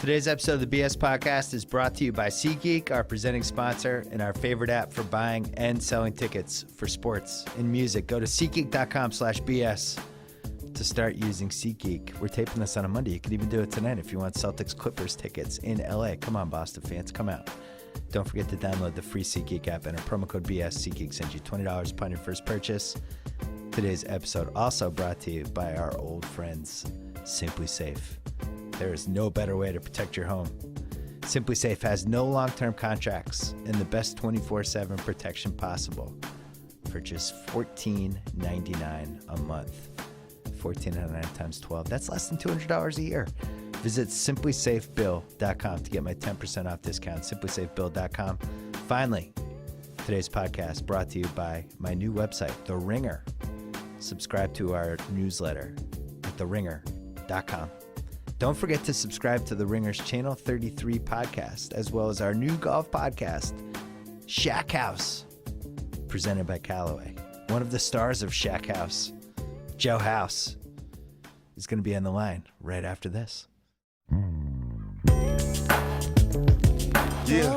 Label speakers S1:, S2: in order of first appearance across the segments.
S1: Today's episode of the BS Podcast is brought to you by SeatGeek, our presenting sponsor, and our favorite app for buying and selling tickets for sports and music. Go to SeatGeek.com/BS to start using SeatGeek. We're taping this on a Monday. You can even do it tonight if you want Celtics Clippers tickets in LA. Come on, Boston fans, come out. Don't forget to download the free SeatGeek app and our promo code BS. SeatGeek sends you $20 upon your first purchase. Today's episode also brought to you by our old friends, Simply Safe. There is no better way to protect your home. Simply Safe has no long-term contracts and the best 24/7 protection possible for just $14.99 a month. $14.99 times 12. That's less than $200 a year. Visit simplysafebill.com to get my 10% off discount. Simplysafebill.com. Finally, today's podcast brought to you by my new website, The Ringer. Subscribe to our newsletter at theringer.com. Don't forget to subscribe to The Ringer's Channel 33 podcast, as well as our new golf podcast, Shack House, presented by Callaway. One of the stars of Shack House, Joe House, is going to be on the line right after this.
S2: Yeah.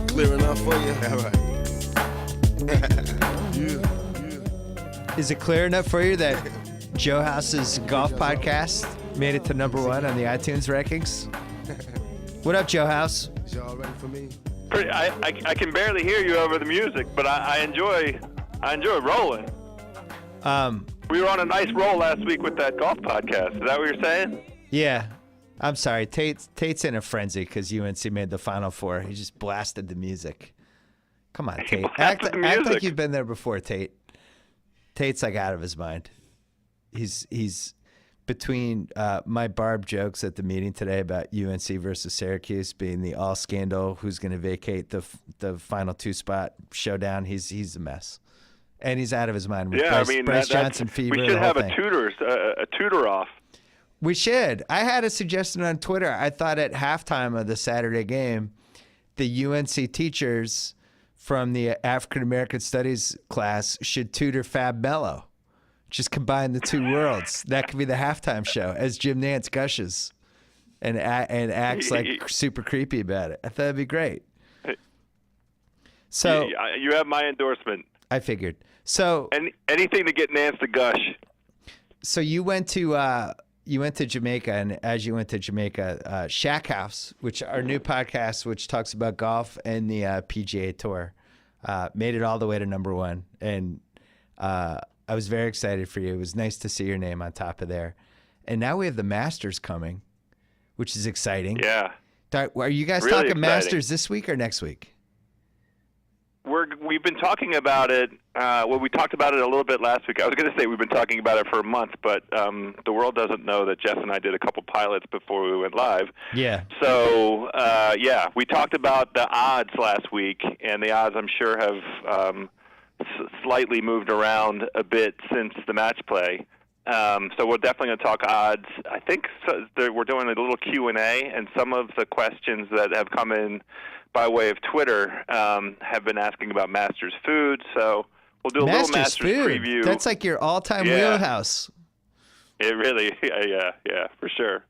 S2: Clear enough for you? All right. Yeah.
S1: Is it clear enough for you that Joe House's golf podcast made it to #1 on the iTunes rankings? What up, Joe House?
S2: Is y'all ready for me?
S3: I can barely hear you over the music, but I enjoy rolling. We were on a nice roll last week with that golf podcast. Is that what you're saying?
S1: Yeah. I'm sorry. Tate's in a frenzy because UNC made the Final Four. He just blasted the music. Come on, Tate. Act like you've been there before, Tate. Tate's like out of his mind. He's between my Barb jokes at the meeting today about UNC versus Syracuse being the all scandal, who's going to vacate the final two spot showdown. He's a mess, and he's out of his mind. With Bryce Johnson fever.
S3: We should have a tutor off.
S1: We should. I had a suggestion on Twitter. I thought at halftime of the Saturday game, the UNC teachers from the African American Studies class should tutor Fab Mello. Just combine the two worlds. That could be the halftime show as Jim Nantz gushes and acts like super creepy about it. I thought it'd be great. So
S3: you have my endorsement.
S1: I figured. So
S3: anything to get Nantz to gush.
S1: So you went to Jamaica, and as you went to Jamaica, Shack House, which our new podcast, which talks about golf and the PGA Tour, made it all the way to #1, and I was very excited for you. It was nice to see your name on top of there. And now we have the Masters coming, which is exciting.
S3: Yeah.
S1: Are you guys
S3: really
S1: talking
S3: exciting.
S1: Masters this week or next week?
S3: We've been talking about it. We talked about it a little bit last week. I was going to say we've been talking about it for a month, but the world doesn't know that Jess and I did a couple pilots before we went live.
S1: Yeah.
S3: So, we talked about the odds last week, and the odds, I'm sure, have slightly moved around a bit since the match play. So we're definitely going to talk odds. I think we're doing a little Q&A, and some of the questions that have come in by way of Twitter have been asking about Masters food. So we'll do a little Masters
S1: food
S3: preview.
S1: That's like your all-time wheelhouse.
S3: It really, yeah, for sure.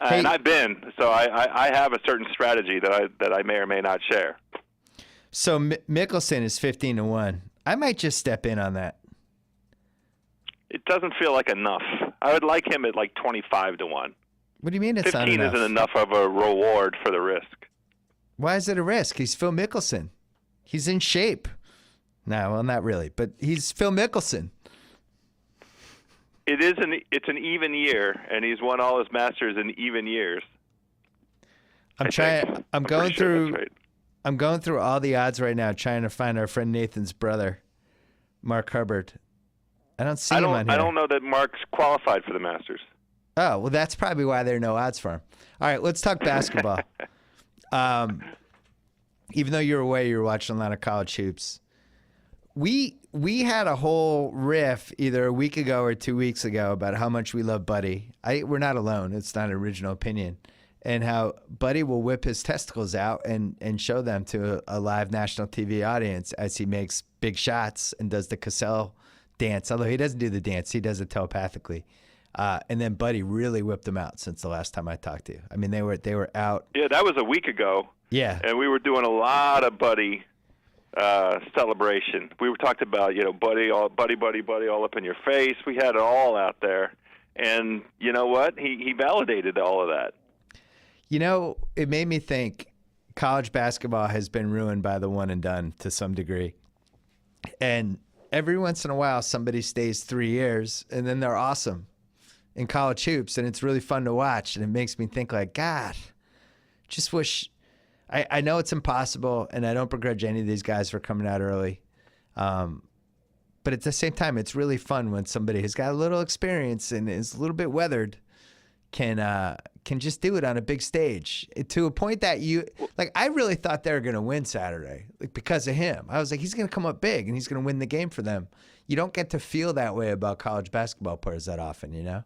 S3: And I've been, so I have a certain strategy that I may or may not share.
S1: So Mickelson is 15-1. I might just step in on that.
S3: It doesn't feel like enough. I would like him at like 25-1.
S1: What do you mean it's not enough?
S3: 15 isn't enough of a reward for the risk.
S1: Why is it a risk? He's Phil Mickelson. He's in shape. No, well, not really, but he's Phil Mickelson.
S3: It's an even year, and he's won all his Masters in even years.
S1: I'm going through all the odds right now, trying to find our friend Nathan's brother, Mark Hubbard. I don't see him on here.
S3: I don't know that Mark's qualified for the Masters.
S1: Oh, well, that's probably why there are no odds for him. All right, let's talk basketball. Even though you were away, you were watching a lot of college hoops. We had a whole riff either a week ago or 2 weeks ago about how much we love Buddy. We're not alone. It's not an original opinion. And how Buddy will whip his testicles out and show them to a live national TV audience as he makes big shots and does the Cassell dance. Although he doesn't do the dance, he does it telepathically. And then Buddy really whipped them out since the last time I talked to you. I mean, they were out.
S3: Yeah, that was a week ago.
S1: Yeah.
S3: And we were doing a lot of Buddy celebration. We were talking about, Buddy all up in your face. We had it all out there. And you know what? He validated all of that.
S1: It made me think college basketball has been ruined by the one and done to some degree. And every once in a while, somebody stays 3 years, and then they're awesome in college hoops, and it's really fun to watch. And it makes me think, like, God, just wish – I know it's impossible, and I don't begrudge any of these guys for coming out early. But at the same time, it's really fun when somebody has got a little experience and is a little bit weathered can just do it on a big stage to a point that I really thought they were going to win Saturday, because of him. I was like, he's going to come up big and he's going to win the game for them. You don't get to feel that way about college basketball players that often, Yeah,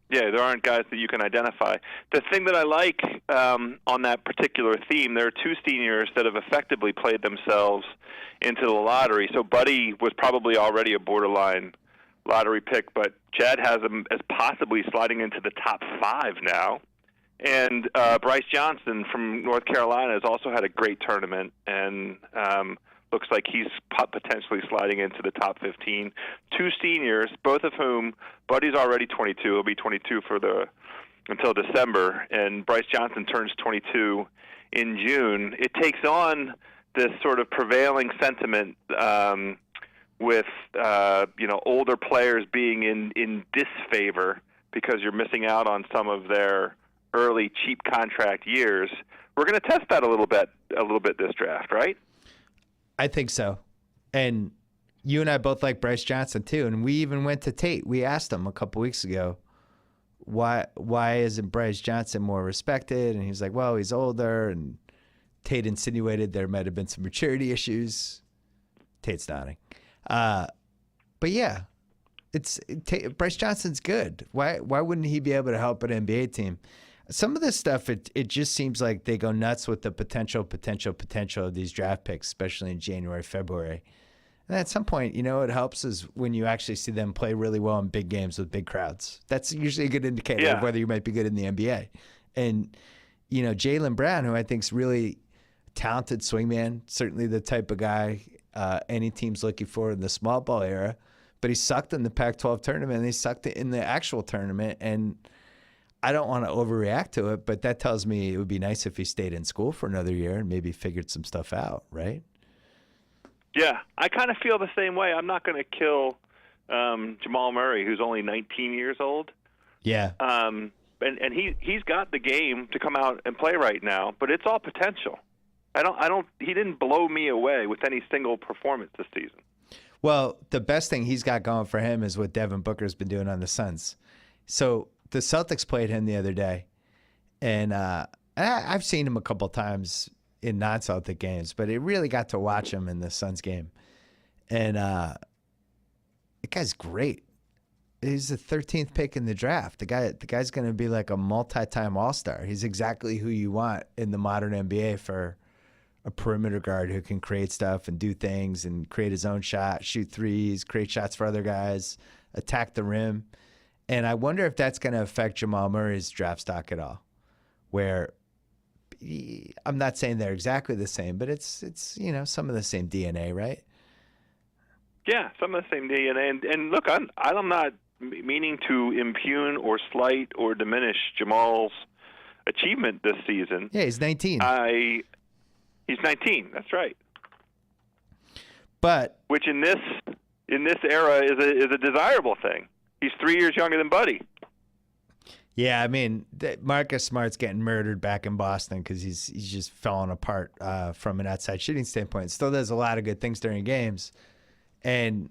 S3: there aren't guys that you can identify. The thing that I like on that particular theme, there are two seniors that have effectively played themselves into the lottery. So Buddy was probably already a borderline lottery pick, but Chad has him as possibly sliding into the top 5 now. And Bryce Johnson from North Carolina has also had a great tournament, and looks like he's potentially sliding into the top 15. Two seniors, both of whom, Buddy's already 22. He'll be 22 until December, and Bryce Johnson turns 22 in June. It takes on this sort of prevailing sentiment with older players being in disfavor because you're missing out on some of their early cheap contract years. We're going to test that a little bit this draft, right?
S1: I think so. And you and I both like Bryce Johnson too, and we even went to Tate. We asked him a couple weeks ago, why isn't Bryce Johnson more respected? And he's like, well, he's older, and Tate insinuated there might have been some maturity issues. Tate's nodding. But yeah, Bryce Johnson's good. Why wouldn't he be able to help an NBA team? Some of this stuff, it just seems like they go nuts with the potential of these draft picks, especially in January, February. And at some point, what helps is when you actually see them play really well in big games with big crowds. That's usually a good indicator of whether you might be good in the NBA. And, Jaylen Brown, who I think is really talented swingman, certainly the type of guy any team's looking for in the small ball era, but he sucked in the Pac-12 tournament, and he sucked in the actual tournament, and I don't want to overreact to it, but that tells me it would be nice if he stayed in school for another year and maybe figured some stuff out, right? Yeah,
S3: I kind of feel the same way. I'm not going to kill Jamal Murray, who's only 19 years old.
S1: Yeah.
S3: And he's got the game to come out and play right now, but it's all potential. He didn't blow me away with any single performance this season.
S1: Well, the best thing he's got going for him is what Devin Booker's been doing on the Suns. So the Celtics played him the other day, and I've seen him a couple times in non-Celtic games, but it really got to watch him in the Suns game. And the guy's great. He's the 13th pick in the draft. The guy's going to be like a multi-time All-Star. He's exactly who you want in the modern NBA for a perimeter guard who can create stuff and do things and create his own shot, shoot threes, create shots for other guys, attack the rim. And I wonder if that's going to affect Jamal Murray's draft stock at all, where I'm not saying they're exactly the same, but it's some of the same DNA, right?
S3: Yeah, some of the same DNA. And look, I'm not meaning to impugn or slight or diminish Jamal's achievement this season.
S1: Yeah, he's 19.
S3: He's 19. That's right.
S1: But
S3: which in this era is a desirable thing. He's 3 years younger than Buddy.
S1: Yeah, I mean, Marcus Smart's getting murdered back in Boston because he's just falling apart from an outside shooting standpoint. Still does a lot of good things during games, and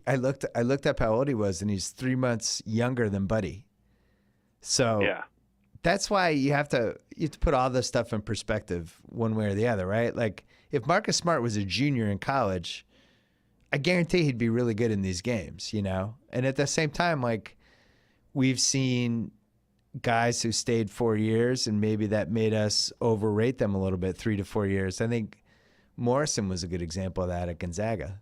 S1: I looked up how old he was, and he's 3 months younger than Buddy. So
S3: yeah.
S1: That's why you have to put all this stuff in perspective one way or the other, right? Like if Marcus Smart was a junior in college, I guarantee he'd be really good in these games, And at the same time, like we've seen guys who stayed 4 years, and maybe that made us overrate them a little bit, 3 to 4 years. I think Morrison was a good example of that at Gonzaga.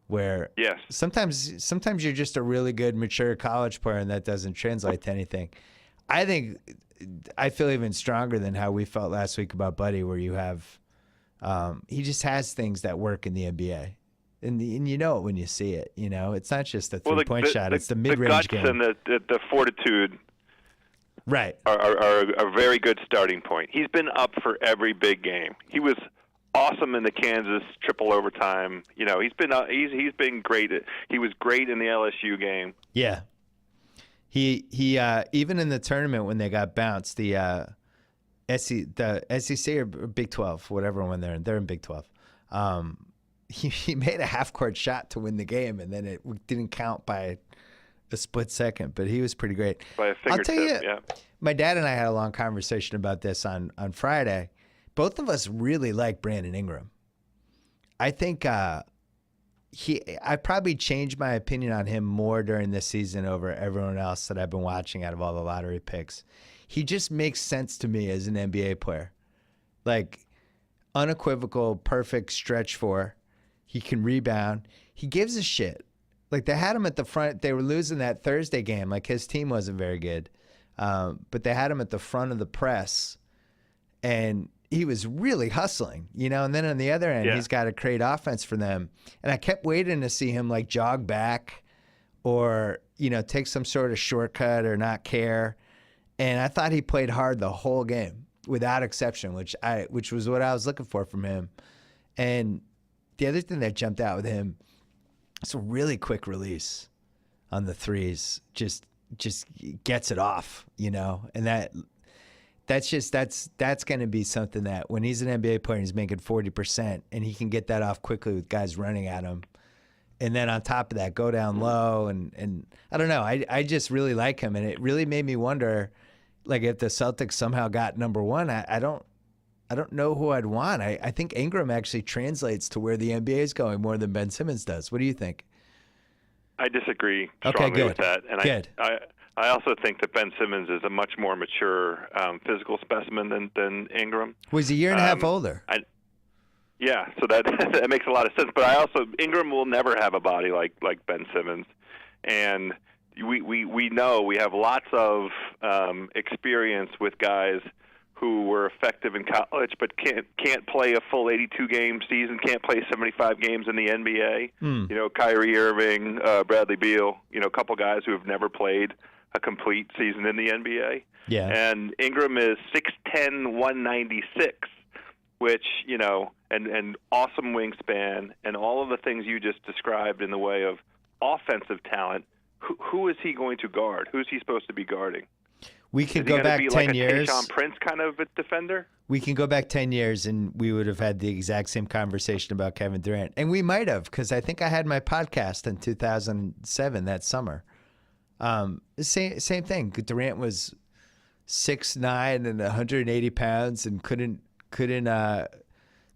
S1: where
S3: Yes.
S1: sometimes you're just a really good, mature college player, and that doesn't translate to anything. I feel even stronger than how we felt last week about Buddy, where you have he just has things that work in the NBA. And you know it when you see it. You know, it's not just the three-point shot; it's the mid-range game.
S3: The guts and the fortitude,
S1: right,
S3: are a very good starting point. He's been up for every big game. He was awesome in the Kansas triple overtime. You know, he's been great. He was great in the LSU game.
S1: Yeah, he even in the tournament when they got bounced, the SEC or Big 12, whatever one they're in Big 12. He made a half-court shot to win the game, and then it didn't count by a split second, but he was pretty great.
S3: By a fingertip,
S1: I'll tell you,
S3: yeah.
S1: My dad and I had a long conversation about this on Friday. Both of us really like Brandon Ingram. I think I probably changed my opinion on him more during this season over everyone else that I've been watching out of all the lottery picks. He just makes sense to me as an NBA player. Like, unequivocal, perfect stretch four. He can rebound. He gives a shit. Like, they had him at the front. They were losing that Thursday game. Like, his team wasn't very good. But they had him at the front of the press. And he was really hustling, you know? And then on the other end, he's got to create offense for them. And I kept waiting to see him, like, jog back or, you know, take some sort of shortcut or not care. And I thought he played hard the whole game without exception, which was what I was looking for from him. And the other thing that jumped out with him, it's a really quick release on the threes. Just gets it off, you know. And that's going to be something that when he's an NBA player and he's making 40% and he can get that off quickly with guys running at him. And then on top of that, go down low and I don't know. I just really like him, and it really made me wonder, like, if the Celtics somehow got number one. I don't know who I'd want. I think Ingram actually translates to where the NBA is going more than Ben Simmons does. What do you think?
S3: I disagree strongly with that. And
S1: good.
S3: I also think that Ben Simmons is a much more mature physical specimen than Ingram.
S1: Was a year and a half older.
S3: Yeah, so that makes a lot of sense. But Ingram will never have a body like Ben Simmons, and we know we have lots of experience with guys who were effective in college but can't play a full 82-game season, can't play 75 games in the NBA. You know, Kyrie Irving, Bradley Beal, you know, a couple guys who have never played a complete season in the NBA.
S1: Yeah.
S3: And Ingram is 6'10", 196, which, you know, and awesome wingspan and all of the things you just described in the way of offensive talent. Who is he going to guard? Who's he supposed to be guarding?
S1: We could go back 10 years.
S3: Tayshaun Prince kind of a defender?
S1: We can go back 10 years and we would have had the exact same conversation about Kevin Durant. And we might have, because I think I had my podcast in 2007 that summer. Same thing. Durant was 6'9" and 180 pounds and couldn't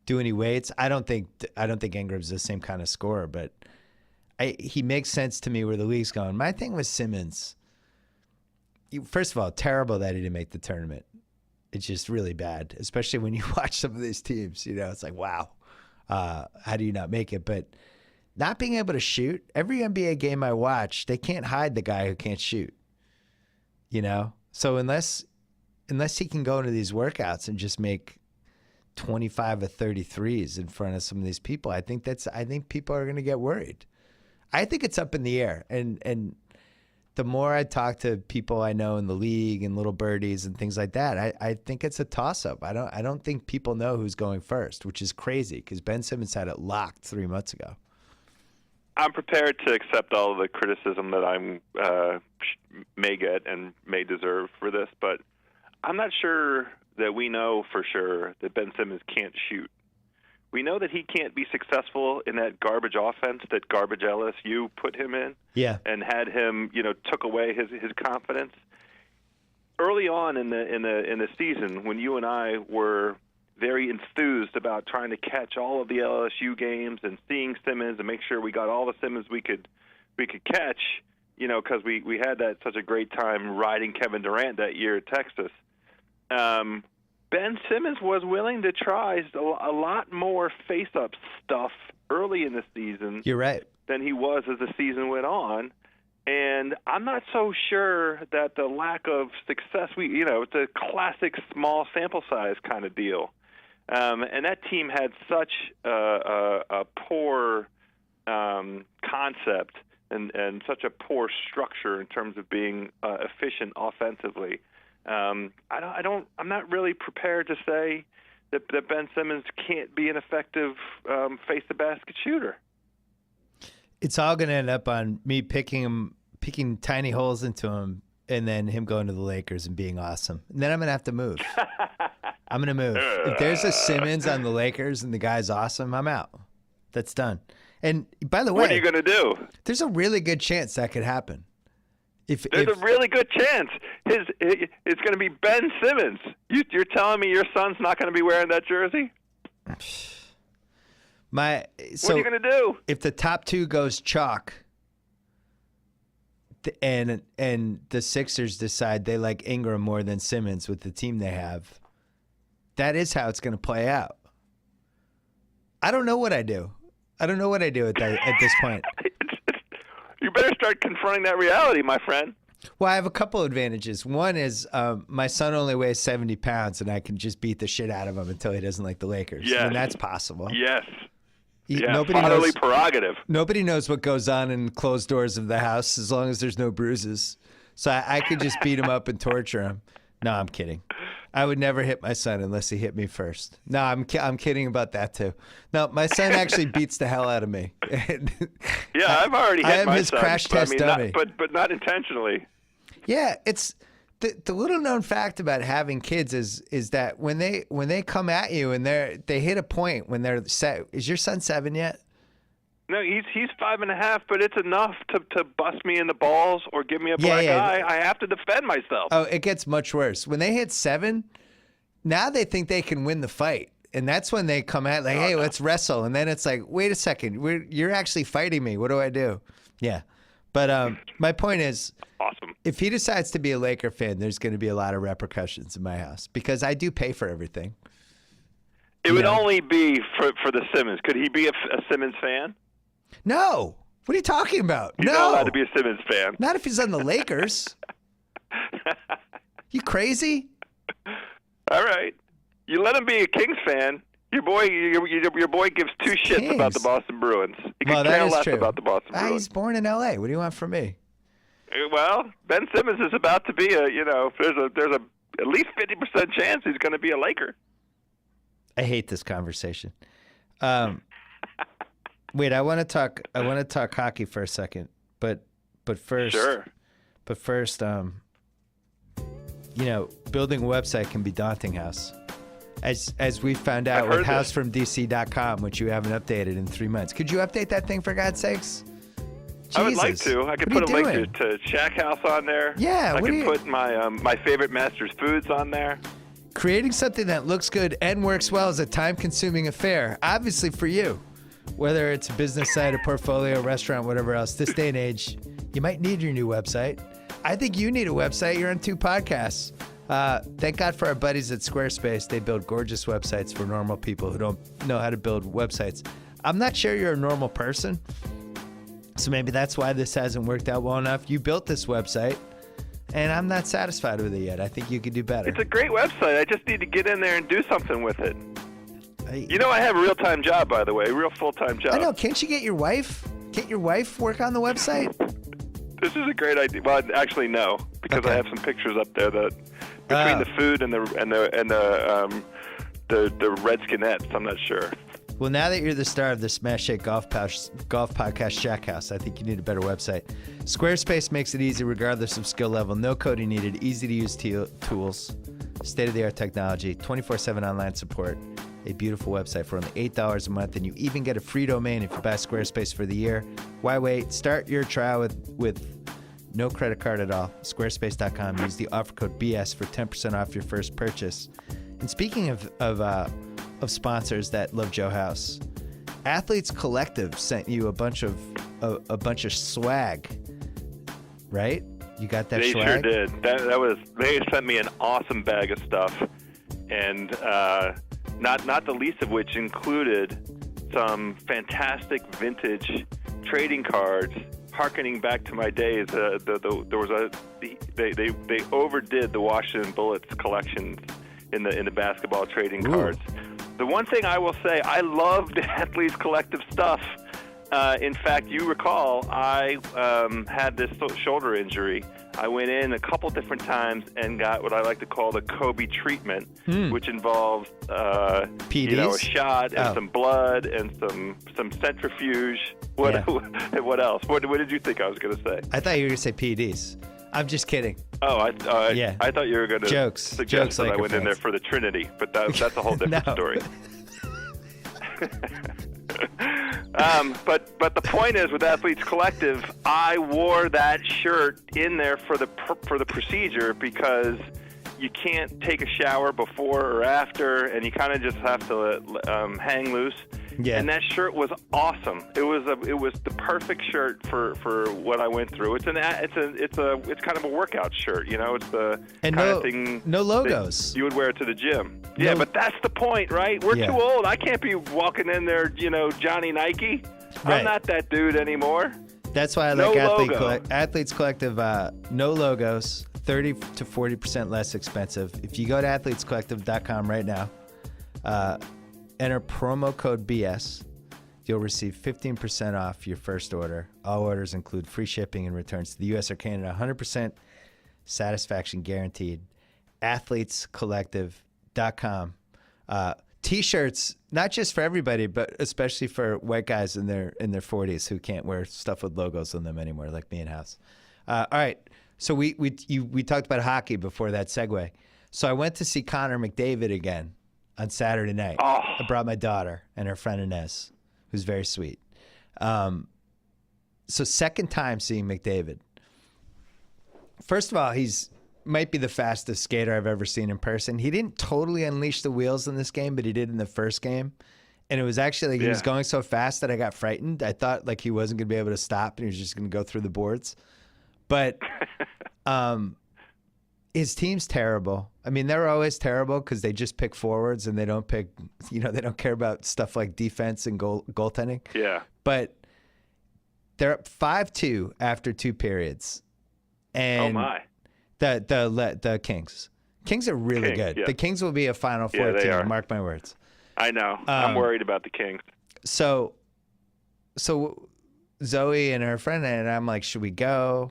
S1: do any weights. I don't think Ingram's the same kind of scorer, but he makes sense to me where the league's going. My thing with Simmons, first of all, terrible that he didn't make the tournament. It's just really bad, especially when you watch some of these teams. You know, it's like, wow, how do you not make it? But not being able to shoot, every NBA game I watch, they can't hide the guy who can't shoot. You know? So unless he can go into these workouts and just make 25 or 33s in front of some of these people, I think people are going to get worried. I think it's up in the air. And the more I talk to people I know in the league and little birdies and things like that, I think it's a toss-up. I don't think people know who's going first, which is crazy because Ben Simmons had it locked 3 months ago.
S3: I'm prepared to accept all of the criticism that I may get and may deserve for this, but I'm not sure that we know for sure that Ben Simmons can't shoot. We know that he can't be successful in that garbage offense that garbage LSU put him in, and had him, you know, took away his confidence. Early on in the season, when you and I were very enthused about trying to catch all of the LSU games and seeing Simmons and make sure we got all the Simmons we could catch, you know, because we had such a great time riding Kevin Durant that year at Texas. Ben Simmons was willing to try a lot more face-up stuff early in the season.
S1: You're right.
S3: than he was as the season went on. And I'm not so sure that the lack of success, it's a classic small sample size kind of deal. And that team had such a poor concept and such a poor structure in terms of being efficient offensively. I'm not really prepared to say that Ben Simmons can't be an effective face-the-basket shooter.
S1: It's all going to end up on me picking tiny holes into him, and then him going to the Lakers and being awesome. And then I'm going to have to move. I'm going to move. If there's a Simmons on the Lakers and the guy's awesome, I'm out. That's done. And by the way,
S3: what are you going to do?
S1: There's a really good chance that could happen. There's
S3: a really good chance. It's going to be Ben Simmons. You're telling me your son's not going to be wearing that jersey? What are you going to do?
S1: If the top two goes chalk, and the Sixers decide they like Ingram more than Simmons with the team they have, that is how it's going to play out. I don't know what I do. I don't know what I do at this point.
S3: You better start confronting that reality, my friend.
S1: Well, I have a couple advantages. One is my son only weighs 70 pounds, and I can just beat the shit out of him until he doesn't like the Lakers.
S3: Yes.
S1: And that's possible.
S3: Yes.
S1: Nobody
S3: fatherly
S1: knows,
S3: prerogative.
S1: Nobody knows what goes on in closed doors of the house as long as there's no bruises. So I could just beat him up and torture him. No, I'm kidding. I would never hit my son unless he hit me first. No, I'm kidding about that too. No, my son actually beats the hell out of me.
S3: Yeah, I've already hit my son.
S1: I am his crash test dummy.
S3: But not intentionally.
S1: Yeah, it's the little known fact about having kids is that when they come at you and they hit a point when they're set. Is your son 7 yet?
S3: No, he's 5.5, but it's enough to bust me in the balls or give me a black eye. I have to defend myself.
S1: Oh, it gets much worse. When they hit 7, now they think they can win the fight. And that's when they come at hey, let's wrestle. And then it's like, wait a second, you're actually fighting me. What do I do? Yeah. But my point is,
S3: awesome.
S1: If he decides to be a Laker fan, there's going to be a lot of repercussions in my house because I do pay for everything.
S3: It would only be for the Simmons. Could he be a Simmons fan?
S1: No. What are you talking about?
S3: He's
S1: no.
S3: not allowed to be a Simmons fan.
S1: Not if he's on the Lakers. You crazy?
S3: All right. You let him be a Kings fan. Your boy gives two shits about the Boston Bruins. He could care less about the Boston Bruins.
S1: He's born in L.A. What do you want from me?
S3: Well, Ben Simmons is about to be there's a at least 50% chance he's going to be a Laker.
S1: I hate this conversation. Wait, I want to talk hockey for a second, but first,
S3: sure.
S1: But first, building a website can be daunting, House. As we found out with housefromdc.com, which you haven't updated in 3 months. Could you update that thing for God's sakes? Jesus.
S3: I would like to. I could put a link to Shack House on there.
S1: Yeah,
S3: I could put my favorite Masters foods on there.
S1: Creating something that looks good and works well is a time-consuming affair, obviously for you. Whether it's a business site, a portfolio, restaurant, whatever else, this day and age, you might need your new website. I think you need a website. You're on 2 podcasts. Thank God for our buddies at Squarespace. They build gorgeous websites for normal people who don't know how to build websites. I'm not sure you're a normal person, so maybe that's why this hasn't worked out well enough. You built this website, and I'm not satisfied with it yet. I think you could do better.
S3: It's a great website. I just need to get in there and do something with it. I have a real-time job, by the way, a real full-time job.
S1: I know. Can't you get your wife? Can't your wife work on the website?
S3: This is a great idea. Well, actually, no, because I have some pictures up there that between the food and the Redskinettes, I'm not sure.
S1: Well, now that you're the star of the Smash Shake Golf Podcast Shack House, I think you need a better website. Squarespace makes it easy regardless of skill level. No coding needed. Easy-to-use tools. State-of-the-art technology. 24/7 online support. A beautiful website for only $8 a month, and you even get a free domain if you buy Squarespace for the year. Why wait? Start your trial with no credit card at all. Squarespace.com. Use the offer code BS for 10% off your first purchase. And speaking of sponsors that love Joe House, Athletes Collective sent you a bunch of swag, right? You got that swag?
S3: They sure did. They sent me an awesome bag of stuff, and not the least of which included some fantastic vintage trading cards, harkening back to my days. There was they overdid the Washington Bullets collections in the basketball trading cards. The one thing I will say, I loved Athletes Collective stuff. In fact, you recall, I had this shoulder injury. I went in a couple different times and got what I like to call the Kobe treatment, which involves
S1: PDs?
S3: A shot and some blood and some centrifuge. What else? What did you think I was going to say?
S1: I thought you were going to say PDs. I'm just kidding.
S3: Oh, I thought you were going to suggest that I went in there for the Trinity, but that's a whole different story. But the point is, with Athletes Collective, I wore that shirt in there for the procedure because you can't take a shower before or after, and you kind of just have to hang loose. Yeah. And that shirt was awesome. It was the perfect shirt for what I went through. It's kind of a workout shirt, It's the kind of thing.
S1: No logos.
S3: You would wear it to the gym. Yeah, but that's the point, right? We're too old. I can't be walking in there, Johnny Nike.
S1: Right.
S3: I'm not that dude anymore.
S1: That's why I like Athletes Collective. No logos, 30 to 40% less expensive. If you go to athletescollective.com right now, enter promo code BS. You'll receive 15% off your first order. All orders include free shipping and returns to the U.S. or Canada. 100% satisfaction guaranteed. Athletescollective.com. T-shirts, not just for everybody, but especially for white guys in their 40s who can't wear stuff with logos on them anymore, like me and House. All right. So we talked about hockey before that segue. So I went to see Connor McDavid again on Saturday night.
S3: Oh.
S1: I brought my daughter and her friend Inez, who's very sweet. So second time seeing McDavid. First of all, he's might be the fastest skater I've ever seen in person. He didn't totally unleash the wheels in this game, but he did in the first game. And it was actually like he was going so fast that I got frightened. I thought like he wasn't going to be able to stop and he was just going to go through the boards. But his team's terrible. I mean, they're always terrible because they just pick forwards and they don't pick, they don't care about stuff like defense and goaltending.
S3: Yeah.
S1: But they're up 5-2 after 2 periods. And
S3: oh my.
S1: The Kings. Kings are really good. Yeah. The Kings will be a Final Four team.
S3: Are.
S1: Mark my words.
S3: I know. I'm worried about the Kings.
S1: So Zoe and her friend and I'm like, should we go?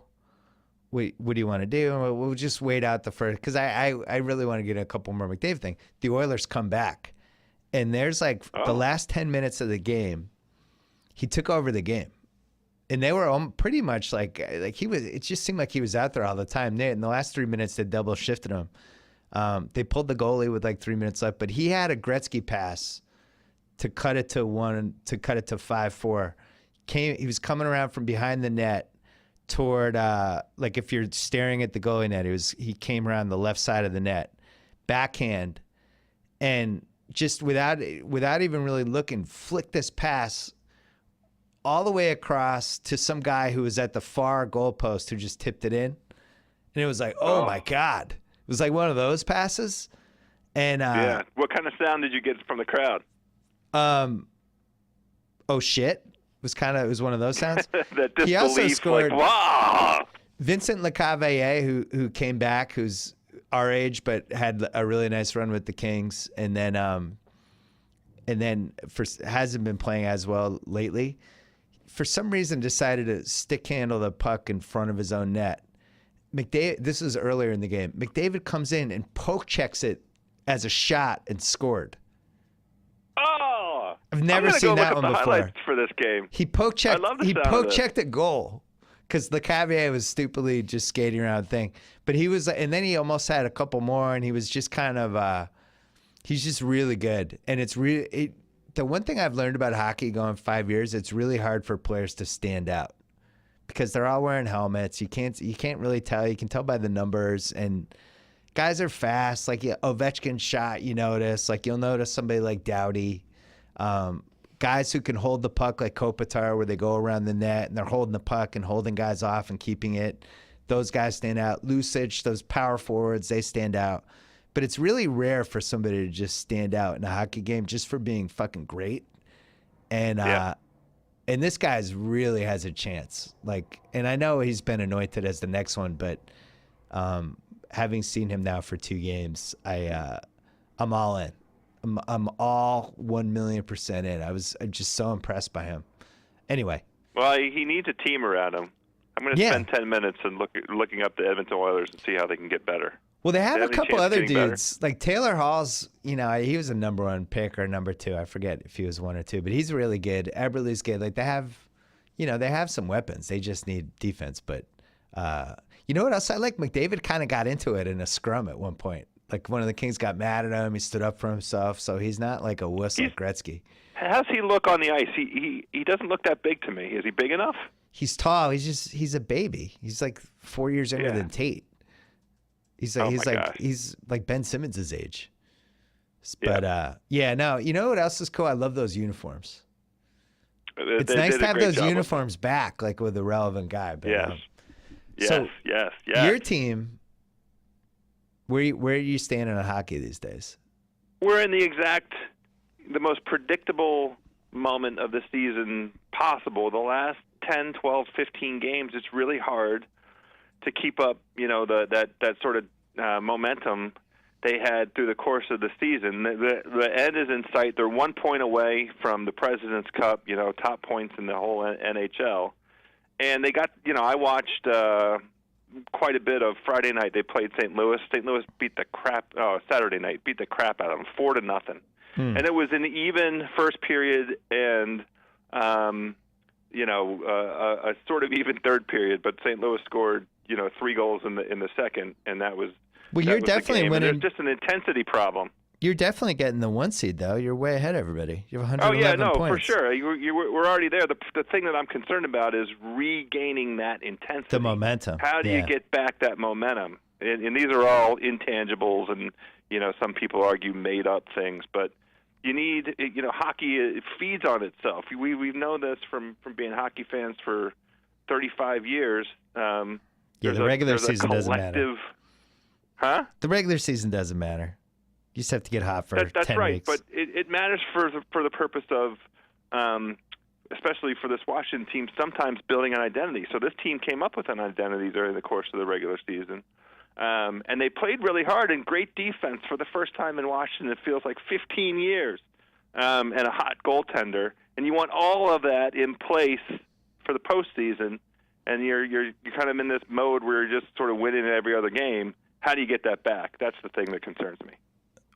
S1: What do you want to do? We'll just wait out the first, because I really want to get a couple more McDavid thing. The Oilers come back, and there's like the last 10 minutes of the game, he took over the game. And they were pretty much like he was. It just seemed like he was out there all the time. In the last 3 minutes, they double shifted him. They pulled the goalie with like 3 minutes left, but he had a Gretzky pass to cut it to 5-4. He was coming around from behind the net toward like if you're staring at the goalie net, he came around the left side of the net, backhand, and just without even really looking, flicked this pass all the way across to some guy who was at the far goalpost who just tipped it in. And it was like, oh my God. It was like one of those passes. And
S3: yeah. What kind of sound did you get from the crowd?
S1: Oh shit. It was one of those sounds.
S3: That disbelief,
S1: he also scored
S3: like, wow.
S1: Vincent Lecavalier, who came back, who's our age but had a really nice run with the Kings, and then hasn't been playing as well lately. For some reason, decided to stick handle the puck in front of his own net. This is earlier in the game. McDavid comes in and poke checks it as a shot and scored.
S3: Oh,
S1: I've never seen that one before.
S3: Highlights for this game.
S1: He poke checked. He poke checked a goal because Lecavalier was stupidly just skating around thing. But he was, and then he almost had a couple more, and he was just kind of. He's just really good, and it's really. The one thing I've learned about hockey going 5 years, it's really hard for players to stand out because they're all wearing helmets. You can't really tell. You can tell by the numbers, and guys are fast. Like Ovechkin shot, you notice. Like you'll notice somebody like Doughty. Guys who can hold the puck like Kopitar, where they go around the net and they're holding the puck and holding guys off and keeping it. Those guys stand out. Lucic, those power forwards, they stand out. But it's really rare for somebody to just stand out in a hockey game just for being fucking great. And And this guy's really has a chance. Like, and I know he's been anointed as the next one, but having seen him now for 2 games, I'm all in. I'm all 1,000,000% in. I'm just so impressed by him. Anyway.
S3: Well, he needs a team around him. I'm going to spend 10 minutes and looking up the Edmonton Oilers and see how they can get better.
S1: Well, they have a couple other dudes.
S3: Better?
S1: Like Taylor Hall's, he was a number 1 pick or number 2. I forget if he was 1 or 2, but he's really good. Eberle's good. Like they have some weapons. They just need defense. But you know what else I like? McDavid kind of got into it in a scrum at one point. Like one of the Kings got mad at him. He stood up for himself. So he's not like a wuss like Gretzky.
S3: How's he look on the ice? He doesn't look that big to me. Is he big enough?
S1: He's tall. He's a baby. He's like 4 years younger than Tate. He's like Ben Simmons' age. But no, you know what else is cool? I love those uniforms. It's nice to have those uniforms back, like with a relevant guy. But,
S3: yes.
S1: Your team, where are you standing on hockey these days?
S3: We're in the most predictable moment of the season possible. The last 10, 12, 15 games, it's really hard to keep up, that sort of momentum they had through the course of the season. The end is in sight. They're 1 point away from the President's Cup, top points in the whole NHL. And they got, I watched quite a bit of Friday night. They played St. Louis. St. Louis Saturday night beat the crap out of them, 4-0. And it was an even first period and, a sort of even third period, but St. Louis scored, 3 goals in the second, and that was. Well, you're definitely winning. There's just an intensity problem.
S1: You're definitely getting the 1 seed, though. You're way ahead of everybody. You have 111 points.
S3: For sure. We're already there. The thing that I'm concerned about is regaining that intensity.
S1: The momentum.
S3: How do you get back that momentum? And these are all intangibles, and some people argue made-up things, but you need, hockey, it feeds on itself. We've known this from being hockey fans for 35 years.
S1: The regular season doesn't matter.
S3: Huh?
S1: The regular season doesn't matter. You just have to get hot for 10 weeks.
S3: That's right, but it matters for the purpose of, especially for this Washington team, sometimes building an identity. So this team came up with an identity during the course of the regular season. And they played really hard and great defense for the first time in Washington. It feels like 15 years, and a hot goaltender. And you want all of that in place for the postseason. And you're kind of in this mode where you're just sort of winning every other game. How do you get that back? That's the thing that concerns me.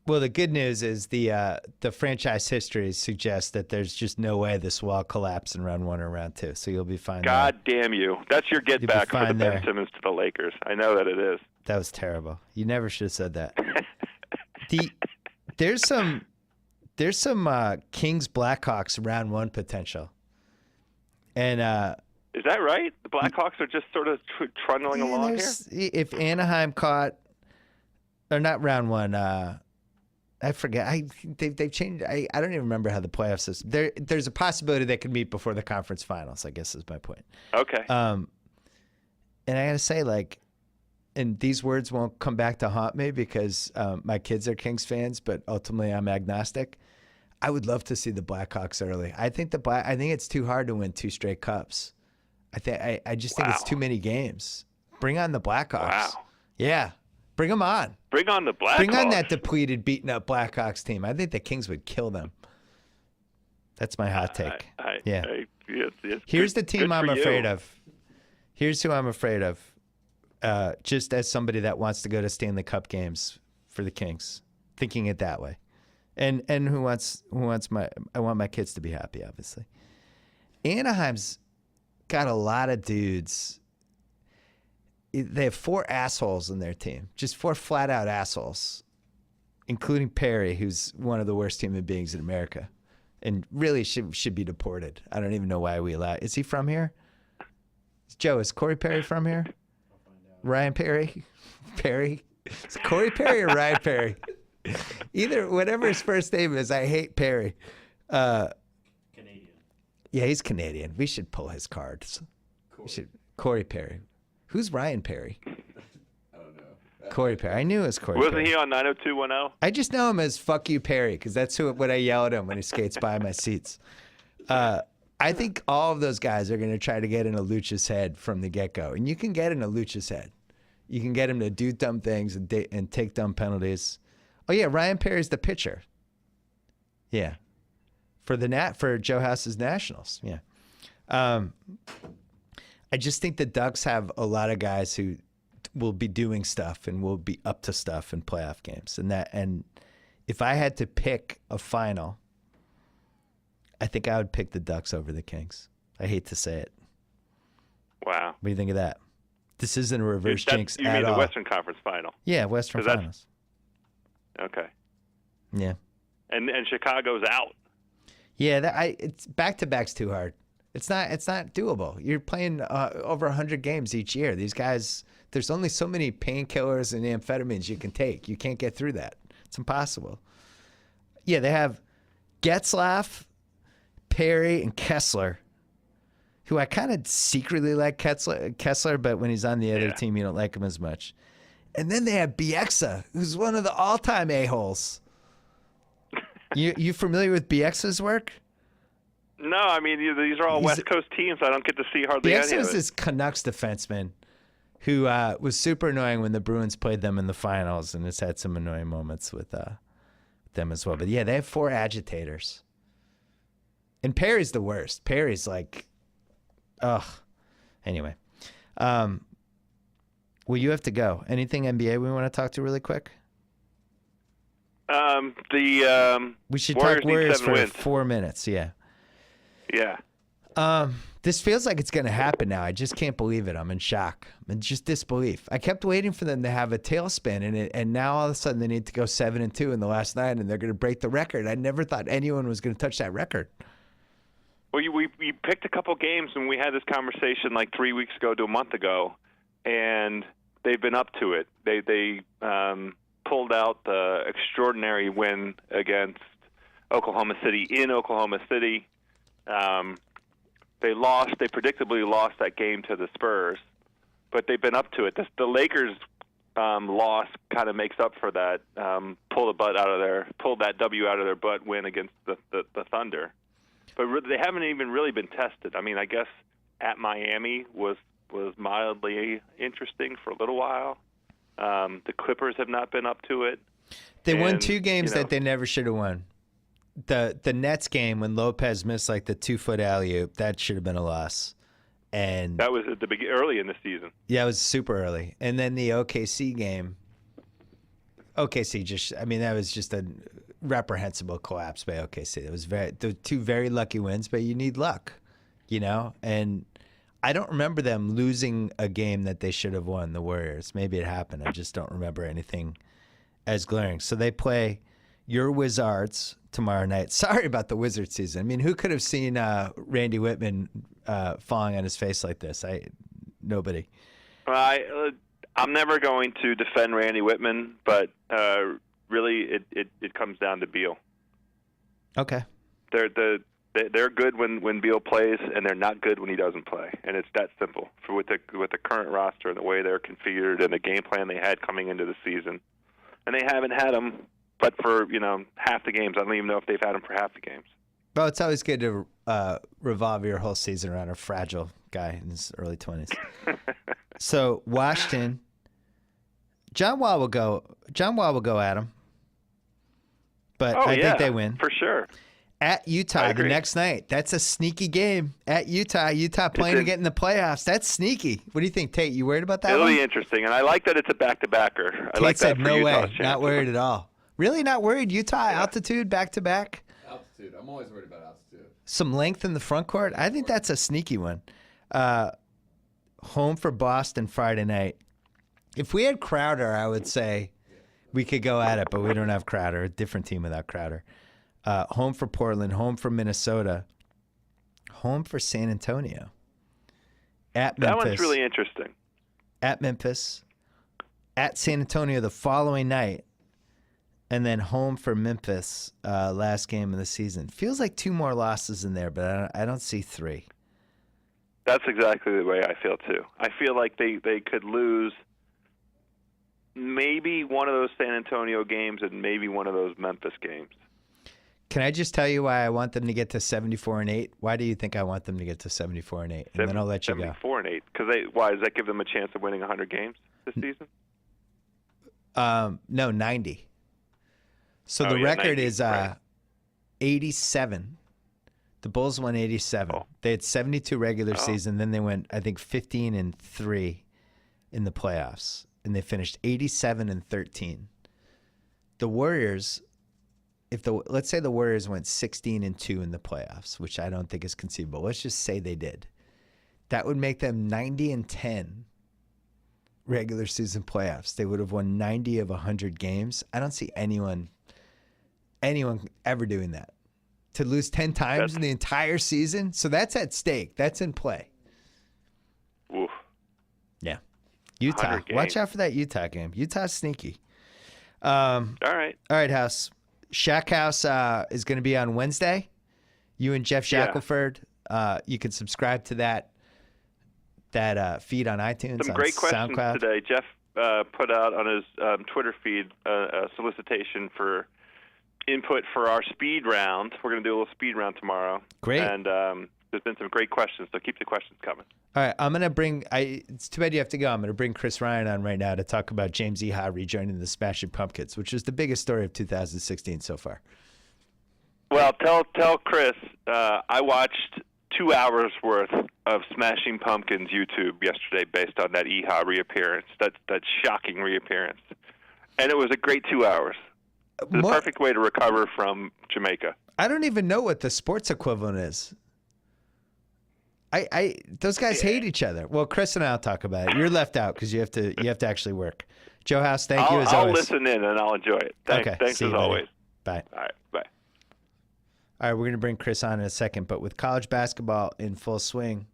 S1: Well, the good news is the franchise history suggests that there's just no way this will all collapse in round 1 or round 2. So you'll be fine.
S3: God damn you! That's your get back for the Ben Simmons to the Lakers. I know that it is.
S1: That was terrible. You never should have said that. There's some Kings Blackhawks round 1 potential, and
S3: is that right? The Blackhawks are just sort of trundling along here.
S1: If Anaheim caught, or not round 1. I forget. They've changed. I don't even remember how the playoff system. There's a possibility they could meet before the conference finals, I guess is my point.
S3: Okay.
S1: And I gotta say, and these words won't come back to haunt me because my kids are Kings fans, but ultimately I'm agnostic. I would love to see the Blackhawks early. I think it's too hard to win 2 straight cups. I just think it's too many games. Bring on the Blackhawks. Wow. Yeah. Bring them on.
S3: Bring on the Blackhawks.
S1: Bring on that depleted, beaten up Blackhawks team. I think the Kings would kill them. That's my hot take. Here's the team I'm afraid of. Here's who I'm afraid of. Just as somebody that wants to go to Stanley Cup games for the Kings, thinking it that way, and I want my kids to be happy, obviously. Anaheim's got a lot of dudes. They have 4 assholes in their team, just 4 flat out assholes, including Perry, who's one of the worst human beings in America, and really should be deported. I don't even know why we allow. Is he from here? Joe, is Corey Perry from here? Ryan Perry? Is it Corey Perry or Ryan Perry? Either, whatever his first name is, I hate Perry.
S4: Canadian.
S1: Yeah, he's Canadian. We should pull his cards. Corey Perry. Who's Ryan Perry?
S4: I don't know.
S1: Corey Perry. I knew it was Corey Perry.
S3: Wasn't he on 90210?
S1: I just know him as Fuck You Perry because that's what I yell at him when he skates by my seats. I I think all of those guys are going to try to get into Lucha's head from the get-go. And you can get into Lucha's head. You can get him to do dumb things and take dumb penalties. Oh, yeah, Ryan Perry's the pitcher. Yeah. For Joe House's Nationals. Yeah. I just think the Ducks have a lot of guys who will be doing stuff and will be up to stuff in playoff games. And if I had to pick a final, I think I would pick the Ducks over the Kings. I hate to say it.
S3: Wow.
S1: What do you think of that? This isn't a reverse jinx at all.
S3: You mean the Western Conference Final?
S1: Yeah, Western Finals.
S3: Okay.
S1: Yeah.
S3: And Chicago's out.
S1: Yeah, it's back-to-back's too hard. It's not doable. You're playing over 100 games each year. These guys, there's only so many painkillers and amphetamines you can take. You can't get through that. It's impossible. Yeah, they have Getzlaf, Perry, and Kessler, who I kind of secretly like Kessler, but when he's on the other team, you don't like him as much. And then they have Bieksa, who's one of the all-time a-holes. You familiar with Bieksa's work?
S3: No, I mean, these are all West Coast teams. I don't get to see hardly any of it.
S1: Bieksa was this Canucks defenseman who was super annoying when the Bruins played them in the finals, and has had some annoying moments with them as well. But, yeah, they have 4 agitators. And Perry's the worst. Perry's like, ugh. Anyway. Well, you have to go. Anything NBA we want to talk to really quick?
S3: We
S1: should
S3: Warriors
S1: talk Warriors for
S3: wins.
S1: 4 minutes, yeah.
S3: Yeah.
S1: This feels like it's going to happen now. I just can't believe it. I'm in shock. I'm in just disbelief. I kept waiting for them to have a tailspin, and now all of a sudden they need to go 7-2 in the last night, and they're going to break the record. I never thought anyone was going to touch that record.
S3: Well, we picked a couple games, and we had this conversation like 3 weeks ago to a month ago, and they've been up to it. They pulled out the extraordinary win against Oklahoma City in Oklahoma City. They lost. They predictably lost that game to the Spurs, but they've been up to it. The Lakers loss kind of makes up for that. Pulled that W out of their butt win against the Thunder. But they haven't even really been tested. I mean, I guess at Miami was mildly interesting for a little while. The Clippers have not been up to it.
S1: They won 2 games that they never should have won. The Nets game when Lopez missed like the 2-foot alley-oop, that should have been a loss. And
S3: that was at the early in the season.
S1: Yeah, it was super early. And then the OKC game, that was just a reprehensible collapse by OKC. It was the 2 very lucky wins, but you need luck, And I don't remember them losing a game that they should have won, the Warriors. Maybe it happened. I just don't remember anything as glaring. So they play your Wizards tomorrow night. Sorry about the Wizard season. I mean, who could have seen Randy Whitman falling on his face like this? Nobody.
S3: I'm never going to defend Randy Whitman, but really it comes down to Beal.
S1: Okay.
S3: They're good when Beal plays, and they're not good when he doesn't play, and it's that simple. With the current roster and the way they're configured and the game plan they had coming into the season, and they haven't had him, but for half the games. I don't even know if they've had him for half the games.
S1: Well, it's always good to revolve your whole season around a fragile guy in his early 20s. So Washington, John Wall will go at him, but I think they win
S3: for sure.
S1: At Utah the next night. That's a sneaky game. At Utah playing to get in the playoffs. That's sneaky. What do you think, Tate? You worried about that?
S3: It'll be interesting, and I like that it's a back-to-backer.
S1: Tate said no way. Not worried at all. Really not worried? Utah altitude back-to-back?
S4: Altitude. I'm always worried about altitude.
S1: Some length in the front court? I think that's a sneaky one. Home for Boston Friday night. If we had Crowder, I would say we could go at it, but we don't have Crowder. A different team without Crowder. Home for Portland. Home for Minnesota. Home for San Antonio. At Memphis.
S3: That one's really interesting.
S1: At Memphis. At San Antonio the following night. And then home for Memphis, last game of the season. Feels like 2 more losses in there, but I don't see 3.
S3: That's exactly the way I feel, too. I feel like they could lose maybe one of those San Antonio games and maybe one of those Memphis games.
S1: Can I just tell you why I want them to get to 74-8? Why do you think I want them to get to 74-8? And then I'll let you go.
S3: 74-8. Why does that give them a chance of winning 100 games this season?
S1: No, 90. So the record
S3: 90,
S1: is
S3: right.
S1: 87. The Bulls won 87.
S3: Oh.
S1: They had 72 regular season. Then they went, I think, 15-3 in the playoffs, and they finished 87-13. The Warriors, let's say the Warriors went 16-2 in the playoffs, which I don't think is conceivable. Let's just say they did. That would make them 90-10 regular season playoffs. They would have won 90 of 100 games. I don't see anyone ever doing that. To lose 10 times in the entire season? So that's at stake. That's in play.
S3: Oof.
S1: Yeah. Utah. Watch out for that Utah game. Utah's sneaky. All right, House. Shack House is going to be on Wednesday. You and Jeff Shackelford. You can subscribe to that feed on iTunes.
S3: Some great questions
S1: SoundCloud.
S3: today. Jeff put out on his Twitter feed a solicitation for input for our speed round. We're going to do a little speed round tomorrow.
S1: Great.
S3: And there's been some great questions, so keep the questions coming.
S1: All right, I'm going to bring it's too bad you have to go. I'm going to bring Chris Ryan on right now to talk about James Eha rejoining the Smashing Pumpkins, which is the biggest story of 2016 so far.
S3: Well, tell Chris I watched 2 hours worth of Smashing Pumpkins YouTube yesterday based on that Eha reappearance, that shocking reappearance. And it was a great 2 hours. It's the perfect way to recover from Jamaica.
S1: I don't even know what the sports equivalent is. Those guys hate each other. Well, Chris and I'll talk about it. You're left out because you have to actually work. Joe House, thank you as always.
S3: I'll listen in and I'll enjoy it. Thanks as always.
S1: Bye.
S3: All right, bye.
S1: All right, we're going to bring Chris on in a second, but with college basketball in full swing,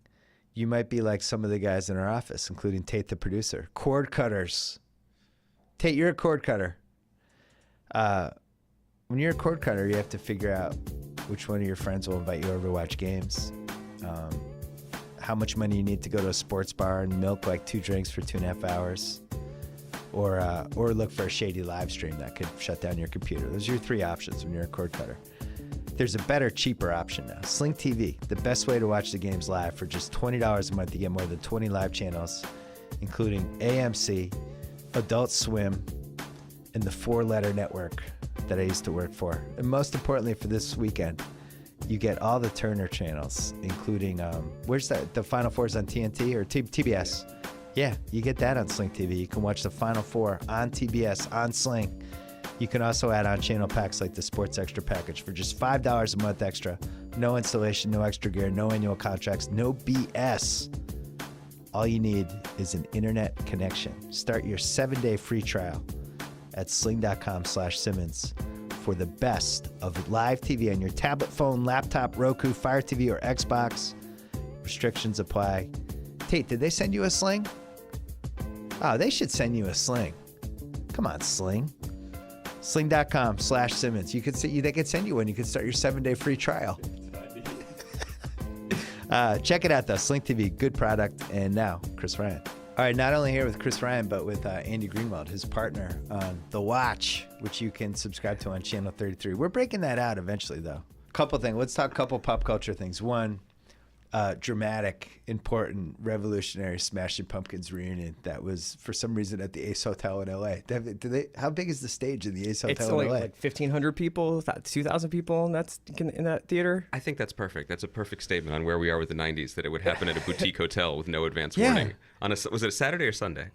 S1: you might be like some of the guys in our office, including Tate, the producer. Cord cutters. Tate, you're a cord cutter. When you're a cord cutter, you have to figure out which one of your friends will invite you over to watch games, how much money you need to go to a sports bar and milk like 2 drinks for 2.5 hours, or look for a shady live stream that could shut down your computer. Those are your 3 options when you're a cord cutter. There's a better, cheaper option now. Sling TV, the best way to watch the games live. For just $20 a month, you get more than 20 live channels, including AMC, Adult Swim, and the 4-letter network that I used to work for. And most importantly for this weekend, you get all the Turner channels, including, where's that? The Final Four is on TNT or TBS. Yeah, you get that on Sling TV. You can watch the Final Four on TBS, on Sling. You can also add on channel packs like the Sports Extra package for just $5 a month extra. No installation, no extra gear, no annual contracts, no BS. All you need is an internet connection. Start your 7-day free trial at sling.com/Simmons for the best of live TV on your tablet, phone, laptop, Roku, Fire TV, or Xbox. Restrictions apply. Tate, did they send you a Sling? Oh, they should send you a Sling. Come on, Sling. Sling.com/Simmons. They could send you one. You can start your 7-day free trial. Check it out, though. Sling TV, good product. And now, Chris Ryan. All right, not only here with Chris Ryan, but with Andy Greenwald, his partner on The Watch, which you can subscribe to on Channel 33. We're breaking that out eventually, though. Couple things. Let's talk couple pop culture things. One, dramatic, important, revolutionary Smashing Pumpkins reunion that was, for some reason, at the Ace Hotel in L.A. How big is the stage in the Ace Hotel in L.A.? It's
S5: only like 1,500 people, 2,000 people in that theater.
S6: I think that's perfect. That's a perfect statement on where we are with the 90s, that it would happen at a boutique hotel with no advance warning. Was it a Saturday or Sunday?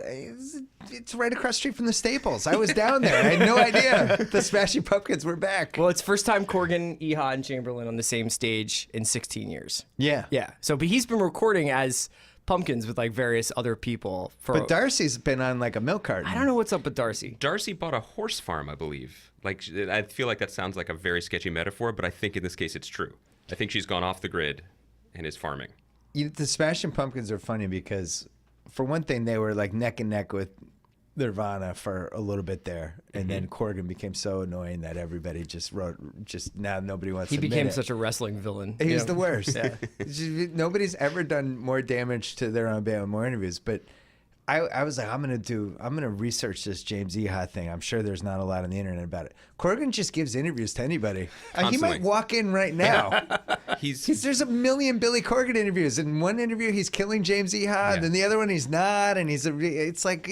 S1: It's right across the street from the Staples. I was down there. I had no idea the Smashing Pumpkins were back.
S5: Well, it's first time Corgan, Eha, and Chamberlain on the same stage in 16 years.
S1: Yeah.
S5: Yeah. So, but he's been recording as Pumpkins with like various other people.
S1: But Darcy's been on like a milk carton.
S5: I don't know what's up with Darcy.
S6: Darcy bought a horse farm, I believe. Like, I feel like that sounds like a very sketchy metaphor, but I think in this case it's true. I think she's gone off the grid and is farming.
S1: The Smashing Pumpkins are funny because, for one thing, they were like neck and neck with Nirvana for a little bit there, and then Corgan became so annoying that everybody now nobody wants.
S5: He
S1: to
S5: became
S1: admit
S5: such a wrestling villain.
S1: He was the worst. Yeah. Nobody's ever done more damage to their own band with more interviews. But I was like, I'm gonna research this James Ehud thing. I'm sure there's not a lot on the internet about it. Corrigan just gives interviews to anybody. He might
S6: Constantly.
S1: walk in right now. There's a million Billy Corgan interviews. In one interview, he's killing James Ehud, and the other one he's not, and it's like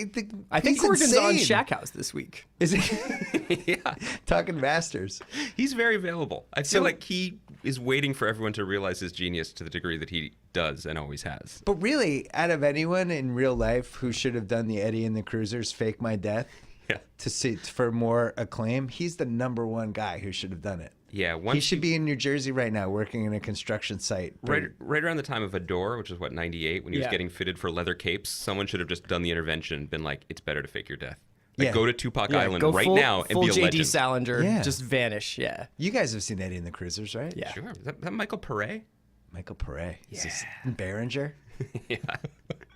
S5: I think
S1: he's
S5: Corgan's
S1: insane.
S5: on Shack House this week.
S1: Is he?
S6: Yeah.
S1: Talking Masters.
S6: He's very available. I feel like he is waiting for everyone to realize his genius to the degree that he does and always has.
S1: But really, out of anyone in real life who should have done the Eddie and the Cruisers Fake My Death to see for more acclaim, he's the number one guy who should have done it.
S6: Yeah,
S1: He should be in New Jersey right now working in a construction site.
S6: right around the time of Adore, which is what, 98, when he was
S5: Yeah.
S6: getting fitted for leather capes. Someone should have just done the intervention and been like, it's better to fake your death. Like,
S1: Yeah.
S6: go to Tupac
S5: Yeah,
S6: Island
S5: go
S6: right
S5: full,
S6: now and
S5: full
S6: be a
S5: JD
S6: legend.
S5: Salinger,
S1: Yeah.
S5: just vanish. Yeah.
S1: You guys have seen Eddie and the Cruisers, right?
S5: Yeah.
S6: Sure. Is that Michael Pare?
S1: Michael Pare. Yeah. Behringer.
S6: Yeah.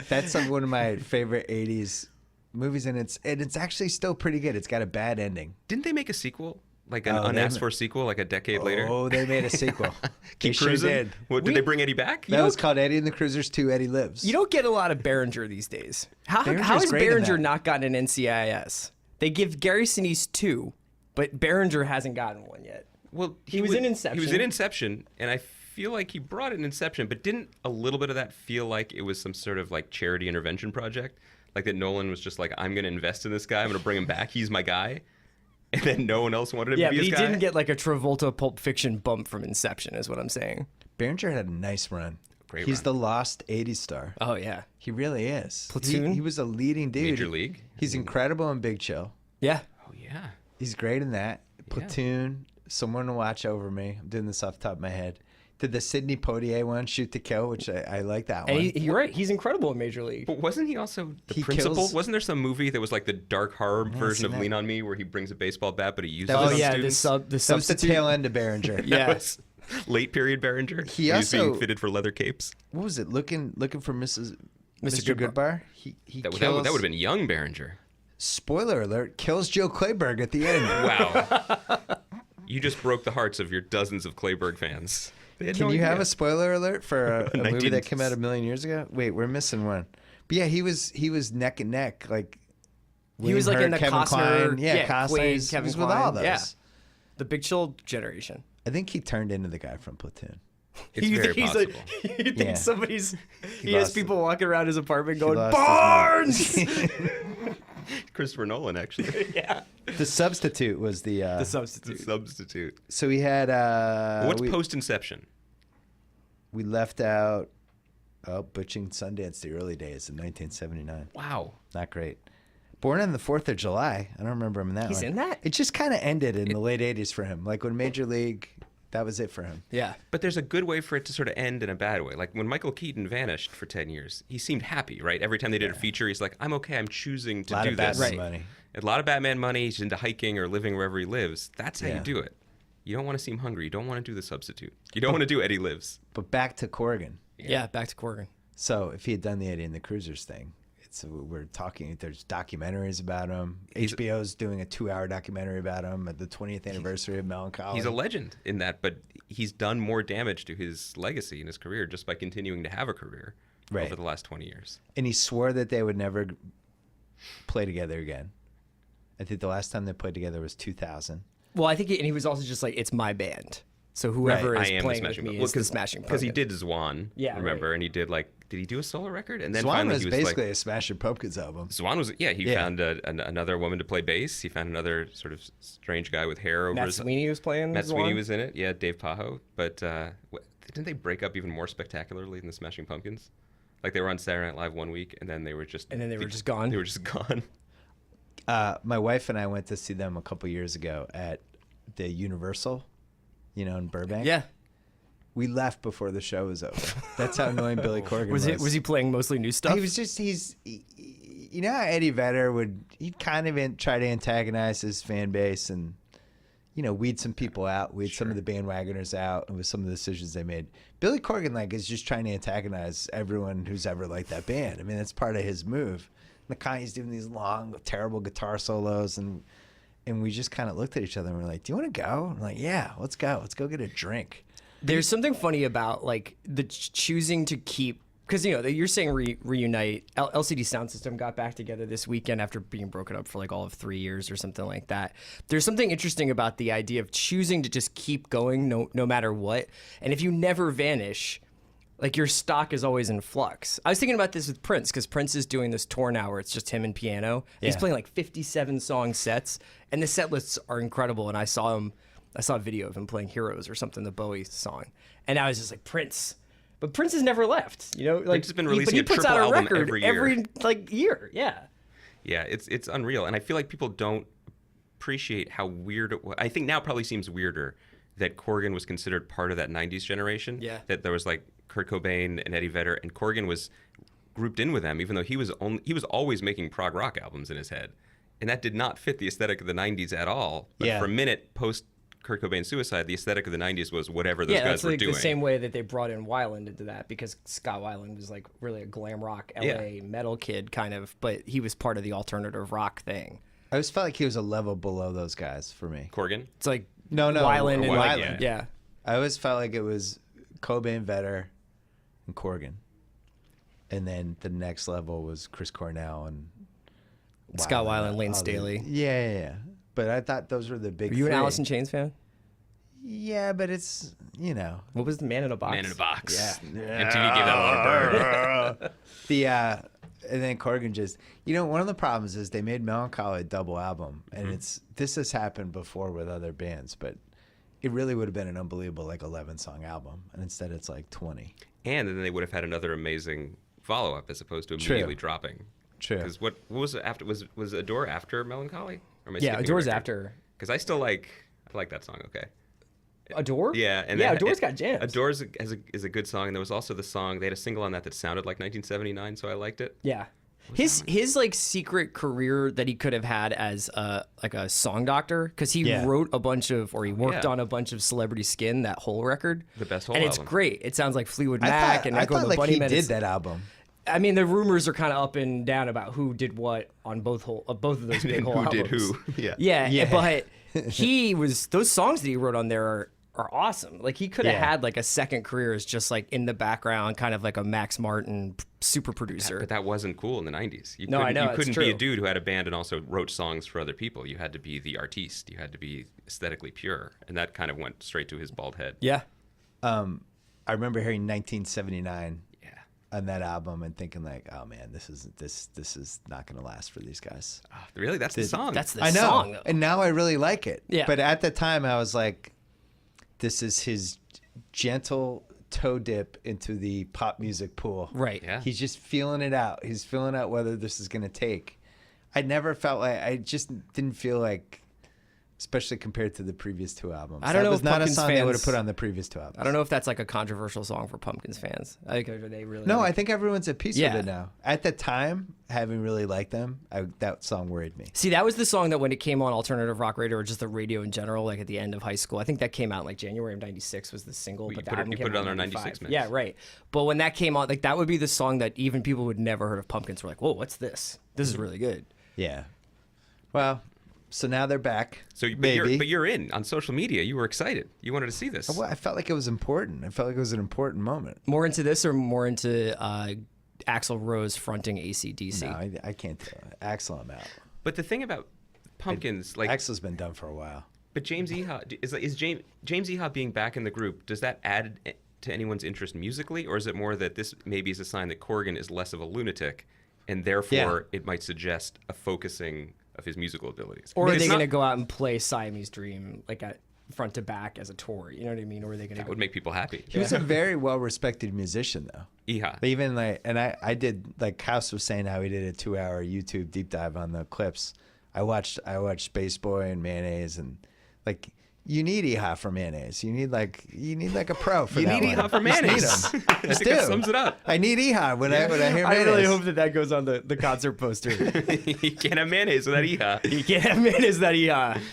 S1: That's one of my favorite 80s movies, and it's actually still pretty good. It's got a bad ending.
S6: Didn't they make a sequel? Like an
S1: Oh, they
S6: unasked
S1: ma-
S6: for sequel, like a decade later?
S1: Oh, they made a sequel. They
S6: Keep
S1: sure
S6: cruising?
S1: did.
S6: What, did they bring Eddie back?
S1: That was called Eddie and the Cruisers 2, Eddie Lives.
S5: You don't get a lot of Behringer these days. How
S1: Behringer's
S5: has
S1: great in
S5: Behringer
S1: that.
S5: not gotten an NCIS? They give Gary Sinise 2, but Behringer hasn't gotten one yet.
S6: Well,
S5: He was in Inception.
S6: He was in Inception, and I feel like he brought it in Inception, but didn't a little bit of that feel like it was some sort of like charity intervention project? Like that Nolan was just like, I'm going to invest in this guy. I'm going to bring him back. He's my guy. And then no one else wanted him
S5: Yeah,
S6: to be
S5: but
S6: his
S5: he
S6: guy.
S5: didn't get like a Travolta Pulp Fiction bump from Inception, is what I'm saying.
S1: Behringer had a nice run.
S6: Great
S1: He's
S6: run.
S1: the lost 80s star.
S5: Oh, yeah.
S1: He really is.
S5: Platoon?
S1: He was a leading dude.
S6: Major League.
S1: He's incredible in Big Chill.
S5: Yeah.
S6: Oh, yeah.
S1: He's great in that. Platoon, Someone to Watch Over Me. I'm doing this off the top of my head. Did the Sidney Poitier one, Shoot to Kill, which I like that one.
S5: And you're right. He's incredible in Major League.
S6: But wasn't he also the
S1: He
S6: principal?
S1: kills-
S6: Wasn't there some movie that was like the dark horror version
S1: seen
S6: of
S1: that.
S6: Lean on Me where he brings a baseball bat but he uses
S1: That
S6: it
S1: was-
S6: on
S5: Oh, yeah.
S6: students?
S5: The
S1: That was the
S5: substitute.
S1: tail end of Behringer.
S5: Yeah.
S6: That was late period Behringer.
S1: He
S6: when was being
S1: also-
S6: fitted for leather capes.
S1: What was it? Looking for Mr.
S5: Mr.
S1: Goodbar? He
S6: That
S1: kills,
S6: would have been young Behringer.
S1: spoiler alert, kills Joe Clayburgh at the end.
S6: Wow. You just broke the hearts of your dozens of Clayburgh fans. They had
S1: Can
S6: no
S1: you have
S6: idea.
S1: a spoiler alert for a movie
S6: 19
S1: that came out a million years ago? Wait, we're missing one. But yeah, he was neck and neck. Like
S5: He was like
S1: William
S5: in the
S1: Hurt, Kevin
S5: Costner,
S1: Kline. Yeah, Costner.
S5: Quaid,
S1: He's-
S5: Kevin
S1: he's with all
S5: Kline.
S1: those.
S5: Yeah. The Big Chill generation.
S1: I think he turned into the guy from Platoon.
S6: It's
S5: You
S6: very
S5: think he's
S6: possible.
S5: you think
S1: Yeah.
S5: somebody's he has
S1: lost
S5: people walking around his apartment going,
S1: lost his
S5: Barnes!
S6: Christopher Nolan, actually.
S5: Yeah.
S1: The Substitute was the.
S5: The
S6: The
S5: substitute.
S6: substitute.
S1: So we had.
S6: What's
S1: we,
S6: post Inception?
S1: we left out. Oh, Butching Sundance, the early days in 1979.
S6: Wow.
S1: Not great. Born on the 4th of July. I don't remember him in that
S5: He's
S1: one.
S5: in that?
S1: It just kind of ended in the late 80s for him. Like when Major League, that was it for him.
S5: Yeah.
S6: But there's a good way for it to sort of end in a bad way. Like when Michael Keaton vanished for 10 years, he seemed happy, right? Every time they did a feature, he's like, I'm okay, I'm choosing to
S1: A lot
S6: do
S1: of
S6: this.
S1: Batman money.
S6: A lot of Batman money. He's into hiking or living wherever he lives. That's how
S1: Yeah.
S6: you do it. You don't want to seem hungry. You don't want to do the substitute. You don't want to do Eddie Lives.
S1: But back to Corrigan.
S5: Yeah, back to Corrigan.
S1: So if he had done the Eddie and the Cruisers thing, we're talking. There's documentaries about him. HBO's doing a 2-hour documentary about him at the 20th anniversary of Melancholy.
S6: He's a legend in that, but he's done more damage to his legacy and his career just by continuing to have a career
S1: Right.
S6: over the last 20 years.
S1: And he swore that they would never play together again. I think the last time they played together was 2000.
S5: Well, I think he was also just like, it's my band. So whoever
S6: I
S5: is
S6: am the
S5: playing with
S6: Smashing
S5: me
S6: Pumpkins.
S5: is the Smashing
S6: Because he
S5: Pumpkins.
S6: did Zwan,
S5: Yeah,
S6: remember? And he did did he do a solo record? And then
S1: Swan
S6: finally
S1: was
S6: he was
S1: basically
S6: like,
S1: a Smashing Pumpkins album.
S6: Zwan was, he found another woman to play bass. He found another sort of strange guy with hair over
S5: Matt
S6: his...
S5: Sweeney was playing.
S6: Matt
S5: Zwan.
S6: Sweeney was in it. Yeah, Dave Pajo. But didn't they break up even more spectacularly than the Smashing Pumpkins? Like they were on Saturday Night Live one week, and then they were just...
S5: And then they were just gone?
S6: They were just gone.
S1: My wife and I went to see them a couple years ago at the Universal, in Burbank.
S5: Yeah.
S1: We left before the show was over. That's how annoying Billy Corgan was.
S5: Was he playing mostly new stuff?
S1: He was just you know how Eddie Vedder he'd kind of try to antagonize his fan base and weed some people out, weed some of the bandwagoners out with some of the decisions they made. Billy Corgan is just trying to antagonize everyone who's ever liked that band. I mean, that's part of his move. He's doing these long, terrible guitar solos and we just kind of looked at each other and we're like, "Do you want to go?" I'm like, "Yeah, let's go. Let's go get a drink."
S5: There's something funny about the choosing to keep because you're saying reunite. LCD Sound System got back together this weekend after being broken up for like all of 3 years or something like that. There's something interesting about the idea of choosing to just keep going no matter what. And if you never vanish, like your stock is always in flux. I was thinking about this with Prince, because Prince is doing this tour now where it's just him and piano. He's playing like 57 song sets, and the set lists are incredible. And I saw a video of him playing Heroes or something, the Bowie song, and I was just like, Prince. But Prince has never left, Like,
S6: Prince has been releasing
S5: he
S6: a
S5: puts
S6: triple
S5: out a
S6: album
S5: record
S6: every year.
S5: Yeah.
S6: Yeah, it's unreal, and I feel like people don't appreciate how weird it was. I think now probably seems weirder that Corgan was considered part of that '90s generation.
S5: Yeah.
S6: That there was like Kurt Cobain and Eddie Vedder, and Corgan was grouped in with them, even though he was always making prog rock albums in his head, and that did not fit the aesthetic of the '90s at all. But for a minute post Kurt Cobain's suicide, the aesthetic of the '90s was whatever those guys were doing.
S5: The same way that they brought in Weiland into that, because Scott Weiland was like really a glam rock LA metal kid kind of, but he was part of the alternative rock thing.
S1: I always felt like he was a level below those guys for me.
S6: Corgan?
S5: It's like
S1: No,
S5: Weiland and
S1: Weiland.
S5: yeah.
S1: I always felt like it was Cobain, Vedder, and Corgan, and then the next level was Chris Cornell and
S5: Scott Weiland, Lane Staley.
S1: Yeah. But I thought those were the big.
S5: Are you an
S1: three.
S5: Alice in Chains fan?
S1: Yeah, but it's
S5: What was the Man in a Box?
S6: Man in a Box.
S5: Yeah.
S6: MTV gave that a lot of burn.
S1: And then Corgan just, one of the problems is they made Melancholy a double album, and this has happened before with other bands, but it really would have been an unbelievable like 11-song album, and instead it's like 20.
S6: And then they would have had another amazing follow-up as opposed to immediately dropping.
S1: True.
S6: Because what was it after? Was Adore after Melancholy? Or am I
S5: Yeah,
S6: skipping a
S5: Adore's
S6: record?
S5: after.
S6: Because I like that song. Okay.
S5: Adore?
S6: Yeah, and
S5: Adore's got jams.
S6: Adore is a good song, and there was also the song, they had a single on that sounded like 1979, so I liked it.
S5: Yeah. His like secret career that he could have had as like a song doctor, because he wrote a bunch of, or he worked on a bunch of Celebrity Skin, that whole record.
S6: The best whole
S5: and
S6: album.
S5: it's great. It sounds like Fleetwood Mac and
S1: I
S5: Echo
S1: thought
S5: and the
S1: like he
S5: Bunnymen.
S1: did that album.
S5: I mean, the rumors are kind of up and down about who did what on both of those big whole
S6: Who
S5: albums.
S6: did who?
S5: Yeah. But those songs that he wrote on there are awesome. Like he could have had like a second career as just like in the background, kind of like a Max Martin super producer.
S6: But that wasn't cool in the 90s. You
S5: I know,
S6: you
S5: it's
S6: couldn't
S5: true.
S6: be a dude who had a band and also wrote songs for other people. You had to be the artiste. You had to be aesthetically pure, and that kind of went straight to his bald head.
S5: Yeah.
S1: I remember hearing 1979 on that album and thinking like, oh man, this is not going to last for these guys.
S6: Oh, really? That's the song.
S5: That's the
S1: I know,
S5: song, though.
S1: and now I really like it.
S5: Yeah.
S1: But at the time, I was like, this is his gentle toe dip into the pop music pool.
S5: Right.
S6: Yeah.
S1: He's just feeling it out. He's feeling out whether this is going to take. I never felt like, I just didn't feel like, especially compared to the previous two albums.
S5: I don't know
S1: That was
S5: if
S1: not a
S5: Pumpkins
S1: song they would have
S5: fans-
S1: put on the previous two albums.
S5: I don't know if that's like a controversial song for Pumpkins fans. I think they really
S1: No,
S5: like
S1: I think everyone's at peace
S5: Yeah.
S1: with it now. At the time, having really liked them, that song worried me.
S5: See, that was the song that when it came on alternative rock radio or just the radio in general, like at the end of high school, I think that came out in like January of '96 was the single.
S6: Well,
S5: but
S6: you
S5: the
S6: put it-
S5: album
S6: you
S5: came
S6: put it
S5: out
S6: on our
S5: in
S6: 96
S5: '95.
S6: mix.
S5: Yeah, right. But when that came on, like that would be the song that even people who'd never heard of Pumpkins were like, "Whoa, what's this? This is really good."
S1: Yeah. Well, so now they're back.
S6: So, but
S1: maybe.
S6: you're in on social media. You were excited. You wanted to see this.
S1: Well, I felt like it was important. I felt like it was an important moment.
S5: More into this or more into Axl Rose fronting AC/DC?
S1: No, I can't tell. Axl, I'm out.
S6: But the thing about Pumpkins, like,
S1: Axl's been done for a while.
S6: but James Iha is James Iha being back in the group. Does that add to anyone's interest musically, or is it more that this maybe is a sign that Corgan is less of a lunatic, and therefore it might suggest a focusing of his musical abilities?
S5: Or
S6: I mean,
S5: are they
S6: it's
S5: going to
S6: not-
S5: go out and play Siamese Dream like at front to back as a tour? You know what I mean? Or are they going to
S6: That would make people happy.
S1: He was a very well-respected musician, though.
S6: Iha.
S1: Even like, and I did, like House was saying how he did a 2-hour YouTube deep dive on the clips. I watched Space Boy and Mayonnaise, and like, you need Iha for Mayonnaise. You need like a pro for
S6: You
S1: that
S6: need
S1: one.
S6: Iha for
S1: You just need
S6: mayonnaise.
S1: him.
S6: I think that sums it up.
S1: I need Iha when I hear
S5: I
S1: Mayonnaise.
S5: really hope that goes on the concert poster.
S6: You can't have mayonnaise without Iha.
S5: You can't have it as that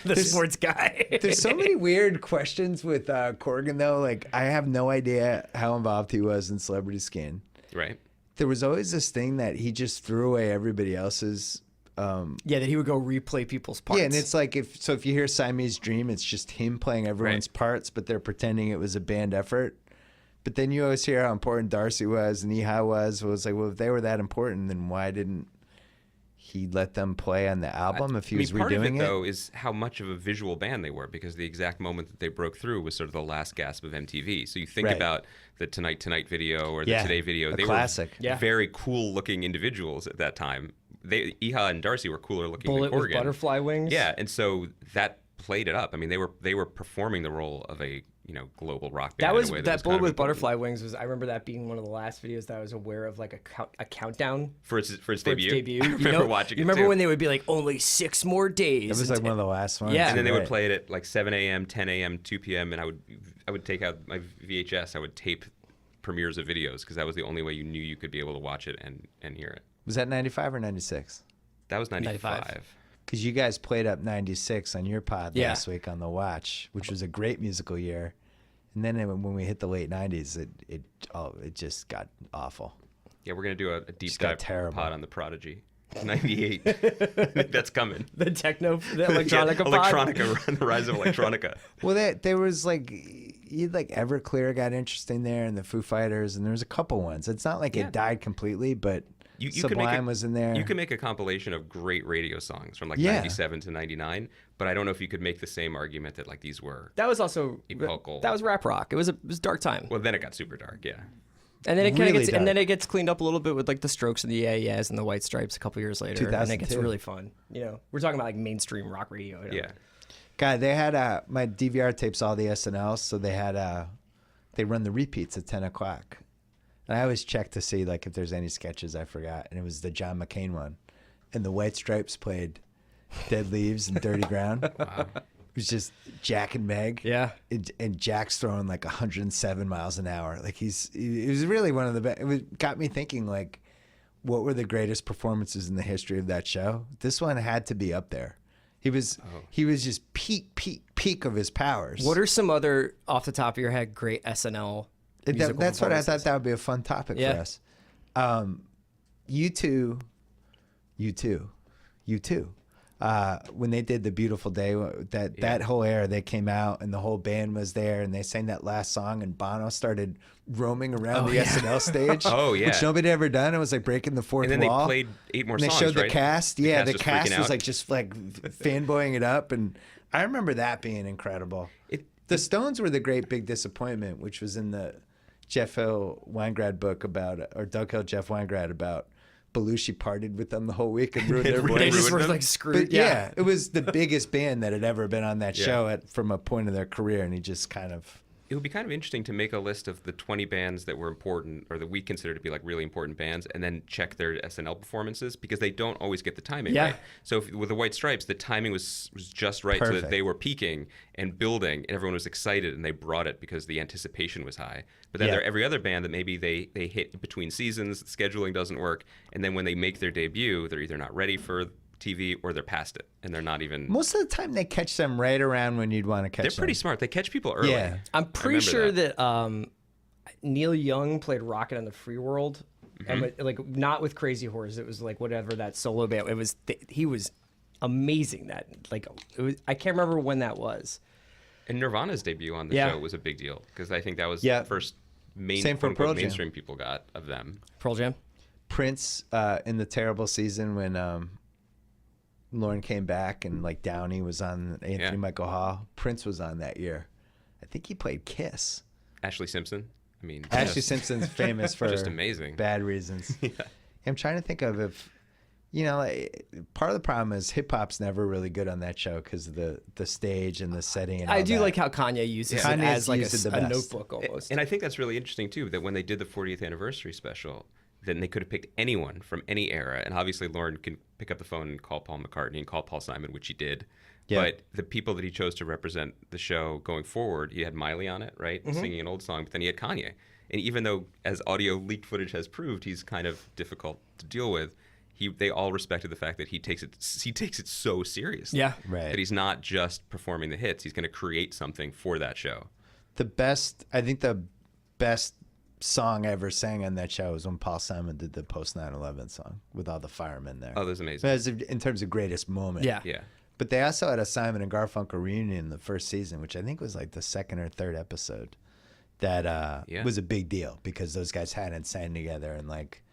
S5: the sports guy.
S1: There's so many weird questions with Corgan, though. Like, I have no idea how involved he was in Celebrity Skin.
S6: Right.
S1: There was always this thing that he just threw away everybody else's.
S5: Yeah, that he would go replay people's parts.
S1: Yeah, and it's like if you hear Siamese Dream, it's just him playing everyone's parts, but they're pretending it was a band effort. But then you always hear how important Darcy was and Ehi was. It was like, well, if they were that important, then why didn't he let them play on the album if he was
S6: part of
S1: redoing
S6: it, though, is how much of a visual band they were, because the exact moment that they broke through was sort of the last gasp of MTV. So you think about the Tonight Tonight video or the Today video. They
S1: classic.
S6: were very cool-looking individuals at that time. Ehi and Darcy were cooler looking
S5: Bullet
S6: than
S5: with
S6: Corgan.
S5: butterfly wings.
S6: Yeah, and so that played it up. I mean, they were performing the role of a global rock band.
S5: That was
S6: in a way
S5: that
S6: was
S5: Bullet
S6: kind of
S5: with
S6: important.
S5: butterfly wings was. I remember that being one of the last videos that I was aware of, like a countdown
S6: for its
S5: for its
S6: debut.
S5: debut.
S6: I remember watching
S5: You
S6: it
S5: remember
S6: too.
S5: when they would be like, only 6 more days.
S1: It was like one of the last ones.
S5: Yeah.
S6: And then they would
S1: Right.
S6: play it at like 7 a.m., 10 a.m., 2 p.m. And I would take out my VHS. I would tape premieres of videos because that was the only way you knew you could be able to watch it and hear it.
S1: Was that 95 or 96?
S6: That was 95.
S5: 95.
S1: Because you guys played up 96 on your pod
S5: Yeah.
S1: last week on The Watch, which was a great musical year. And then when we hit the late 90s, it just got awful.
S6: Yeah, we're going to do a deep
S1: Just got
S6: dive
S1: terrible.
S6: pod on the Prodigy. 98. I think that's coming.
S5: the electronica pod.
S6: Electronica, the rise of electronica.
S1: Well, there was like Everclear got interesting there, and the Foo Fighters, and there was a couple ones. It's not like it died completely, but
S6: You
S1: Sublime was in there.
S6: You can make a compilation of great radio songs from like
S1: Yeah.
S6: 97 to 99, but I don't know if you could make the same argument that like these were.
S5: That was also
S6: Epochal.
S5: that was rap rock. It was a dark time.
S6: Well, then it got super dark, yeah.
S5: And then it kind
S1: Really
S5: of gets,
S1: dark.
S5: and then it gets cleaned up a little bit with like the Strokes and the Yeah Yeahs and the White Stripes a couple years later, and it gets
S1: 2002.
S5: really fun. We're talking about like mainstream rock radio.
S6: Yeah.
S1: God, they had my DVR tapes all the SNLs, so they had they run the repeats at 10 o'clock. And I always check to see like if there's any sketches I forgot, and it was the John McCain one, and the White Stripes played Dead Leaves and Dirty Ground. Wow. It was just Jack and Meg.
S5: Yeah.
S1: And Jack's throwing like 107 miles an hour. Like it was really one of the best. It got me thinking like, what were the greatest performances in the history of that show? This one had to be up there. He was just peak of his powers.
S5: What are some other off the top of your head great SNL? musical
S1: That's what I thought
S5: performances?
S1: that would be a fun topic
S5: Yeah.
S1: for us. U2. When they did The Beautiful Day, that whole era, they came out and the whole band was there and they sang that last song and Bono started roaming around the SNL stage.
S6: Oh, yeah.
S1: Which nobody had ever done. It was like breaking the fourth
S6: And then
S1: wall.
S6: they played 8 more
S1: And they
S6: songs,
S1: showed the
S6: right?
S1: cast. Yeah, the
S6: was
S1: cast
S6: freaking
S1: was
S6: out.
S1: like just like fanboying it up, and I remember that being incredible. The Stones were the great big disappointment, which was in the Jeff Hill Weingrad book or Doug Hill Jeff Weingrad about Belushi partied with them the whole week and ruined their
S5: They
S1: voice.
S5: just were
S6: them.
S5: like screwed.
S1: But yeah, it was the biggest band that had ever been on that
S6: Yeah.
S1: show from a point of their career, and he just kind of.
S6: It would be kind of interesting to make a list of the 20 bands that were important or that we consider to be like really important bands and then check their SNL performances because they don't always get the timing
S5: Yeah.
S6: right. So with the White Stripes, the timing was just right so
S1: Perfect.
S6: that they were peaking and building and everyone was excited and they brought it because the anticipation was high. But then
S1: Yeah.
S6: there every other band that maybe they hit between seasons, the scheduling doesn't work, and then when they make their debut, they're either not ready for TV or they're past it and they're not even.
S1: Most of the time, they catch them right around when you'd want to catch
S6: They're
S1: them.
S6: pretty smart. They catch people early.
S1: Yeah.
S5: I'm pretty
S6: remember
S5: sure
S6: that.
S5: that Neil Young played Rocket on the Free World,
S6: Mm-hmm.
S5: and like not with Crazy Horse. It was like whatever that solo band. It was he was amazing. That like I can't remember when that was.
S6: And Nirvana's debut on the
S5: Yeah.
S6: show was a big deal because I think that was
S1: Yeah.
S6: the first
S1: Same for
S6: quote-unquote
S1: Pearl Jam.
S6: mainstream people got of them.
S5: Pearl Jam.
S1: Prince in the terrible season when Lauren came back and like Downey was on Anthony Michael Hall. Prince was on that year. I think he played Kiss.
S6: Ashley Simpson. I mean,
S1: Ashley
S6: just-
S1: Simpson's famous for
S6: just amazing.
S1: bad reasons. I'm trying to think of if, part of the problem is hip hop's never really good on that show because of the stage and the setting. And
S5: I
S1: all
S5: do
S1: that.
S5: like how Kanye uses it
S1: Kanye's
S5: as like
S1: used it the
S5: a
S1: best.
S5: notebook almost.
S6: And I think that's really interesting too. That when they did the 40th anniversary special, then they could have picked anyone from any era, and obviously Lauren can pick up the phone and call Paul McCartney and call Paul Simon, which he did.
S1: Yeah.
S6: But the people that he chose to represent the show going forward, he had Miley on it, right, singing an old song, but then he had Kanye. And even though, as audio leaked footage has proved, he's kind of difficult to deal with, they all respected the fact that he takes it so seriously.
S5: Yeah.
S1: Right.
S6: That he's not just performing the hits; he's going to create something for that show.
S1: I think the best song I ever sang on that show was when Paul Simon did the post 9/11 song with all the firemen there.
S6: Oh, that's amazing.
S1: As in terms of greatest moment.
S5: Yeah.
S6: Yeah.
S1: But they also had a Simon and Garfunkel reunion in the first season, which I think was like the second or third episode. that
S6: Yeah.
S1: was a big deal because those guys hadn't sang together in like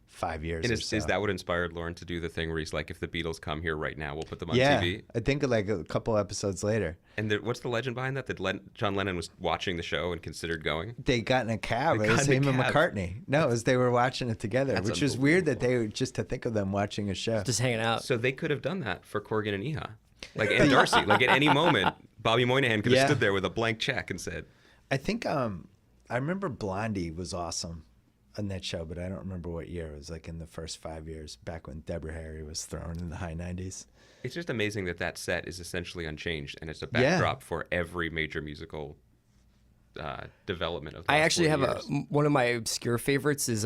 S1: 5 years.
S6: And
S1: or
S6: is
S1: so.
S6: that what inspired Lauren to do the thing where he's like, if the Beatles come here right now, we'll put them on
S1: Yeah,
S6: TV?
S1: I think like a couple episodes later,
S6: And what's the legend behind that? That John Lennon was watching the show and considered going?
S1: they got in a cab.
S6: They
S1: It was
S6: got in a
S1: him and
S6: cab.
S1: McCartney. No, it was they were watching it together,
S6: That's
S1: which was weird that they were just to think of them watching a show.
S5: Just hanging out.
S6: So they could have done that for Corgan and Eha. Like, and Darcy. Like, at any moment, Bobby Moynihan could have
S1: Yeah.
S6: stood there with a blank check and said,
S1: I think I remember Blondie was awesome on that show, but I don't remember what year. It was like in the first 5 years, back when Deborah Harry was thrown in the high 90s.
S6: it's just amazing that that set is essentially unchanged, and it's a
S1: Yeah.
S6: backdrop for every major musical development of the
S5: I
S6: last
S5: actually
S6: 40
S5: have
S6: years.
S5: one of my obscure favorites is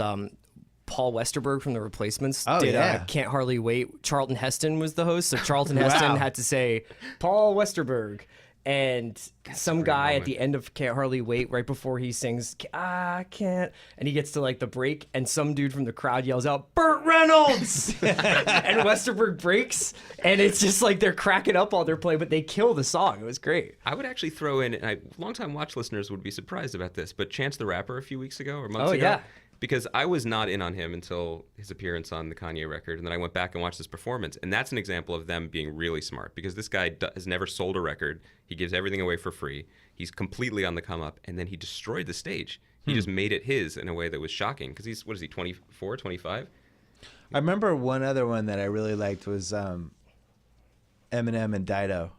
S5: Paul Westerberg from The Replacements
S1: Oh,
S5: did
S1: yeah.
S5: Can't Hardly Wait. Charlton Heston was the host, so Charlton Heston had to say Paul Westerberg. And some
S6: great
S5: guy
S6: moment.
S5: at the end of Can't Hardly Wait, right before he sings, I can't, and he gets to like the break, and some dude from the crowd yells out, Burt Reynolds! And Westerberg breaks, and it's just like they're cracking up while they're playing, but they kill the song. It was great.
S6: I would actually throw in, and longtime watch listeners would be surprised about this, but Chance the Rapper a few weeks ago or months
S5: Oh,
S6: ago.
S5: yeah.
S6: Because I was not in on him until his appearance on the Kanye record, and then I went back and watched his performance, and that's an example of them being really smart, because this guy has never sold a record. He gives everything away for free. He's completely on the come up, and then he destroyed the stage. He just made it his in a way that was shocking, because he's, what is he, 24, 25?
S1: I remember one other one that I really liked was Eminem and Dido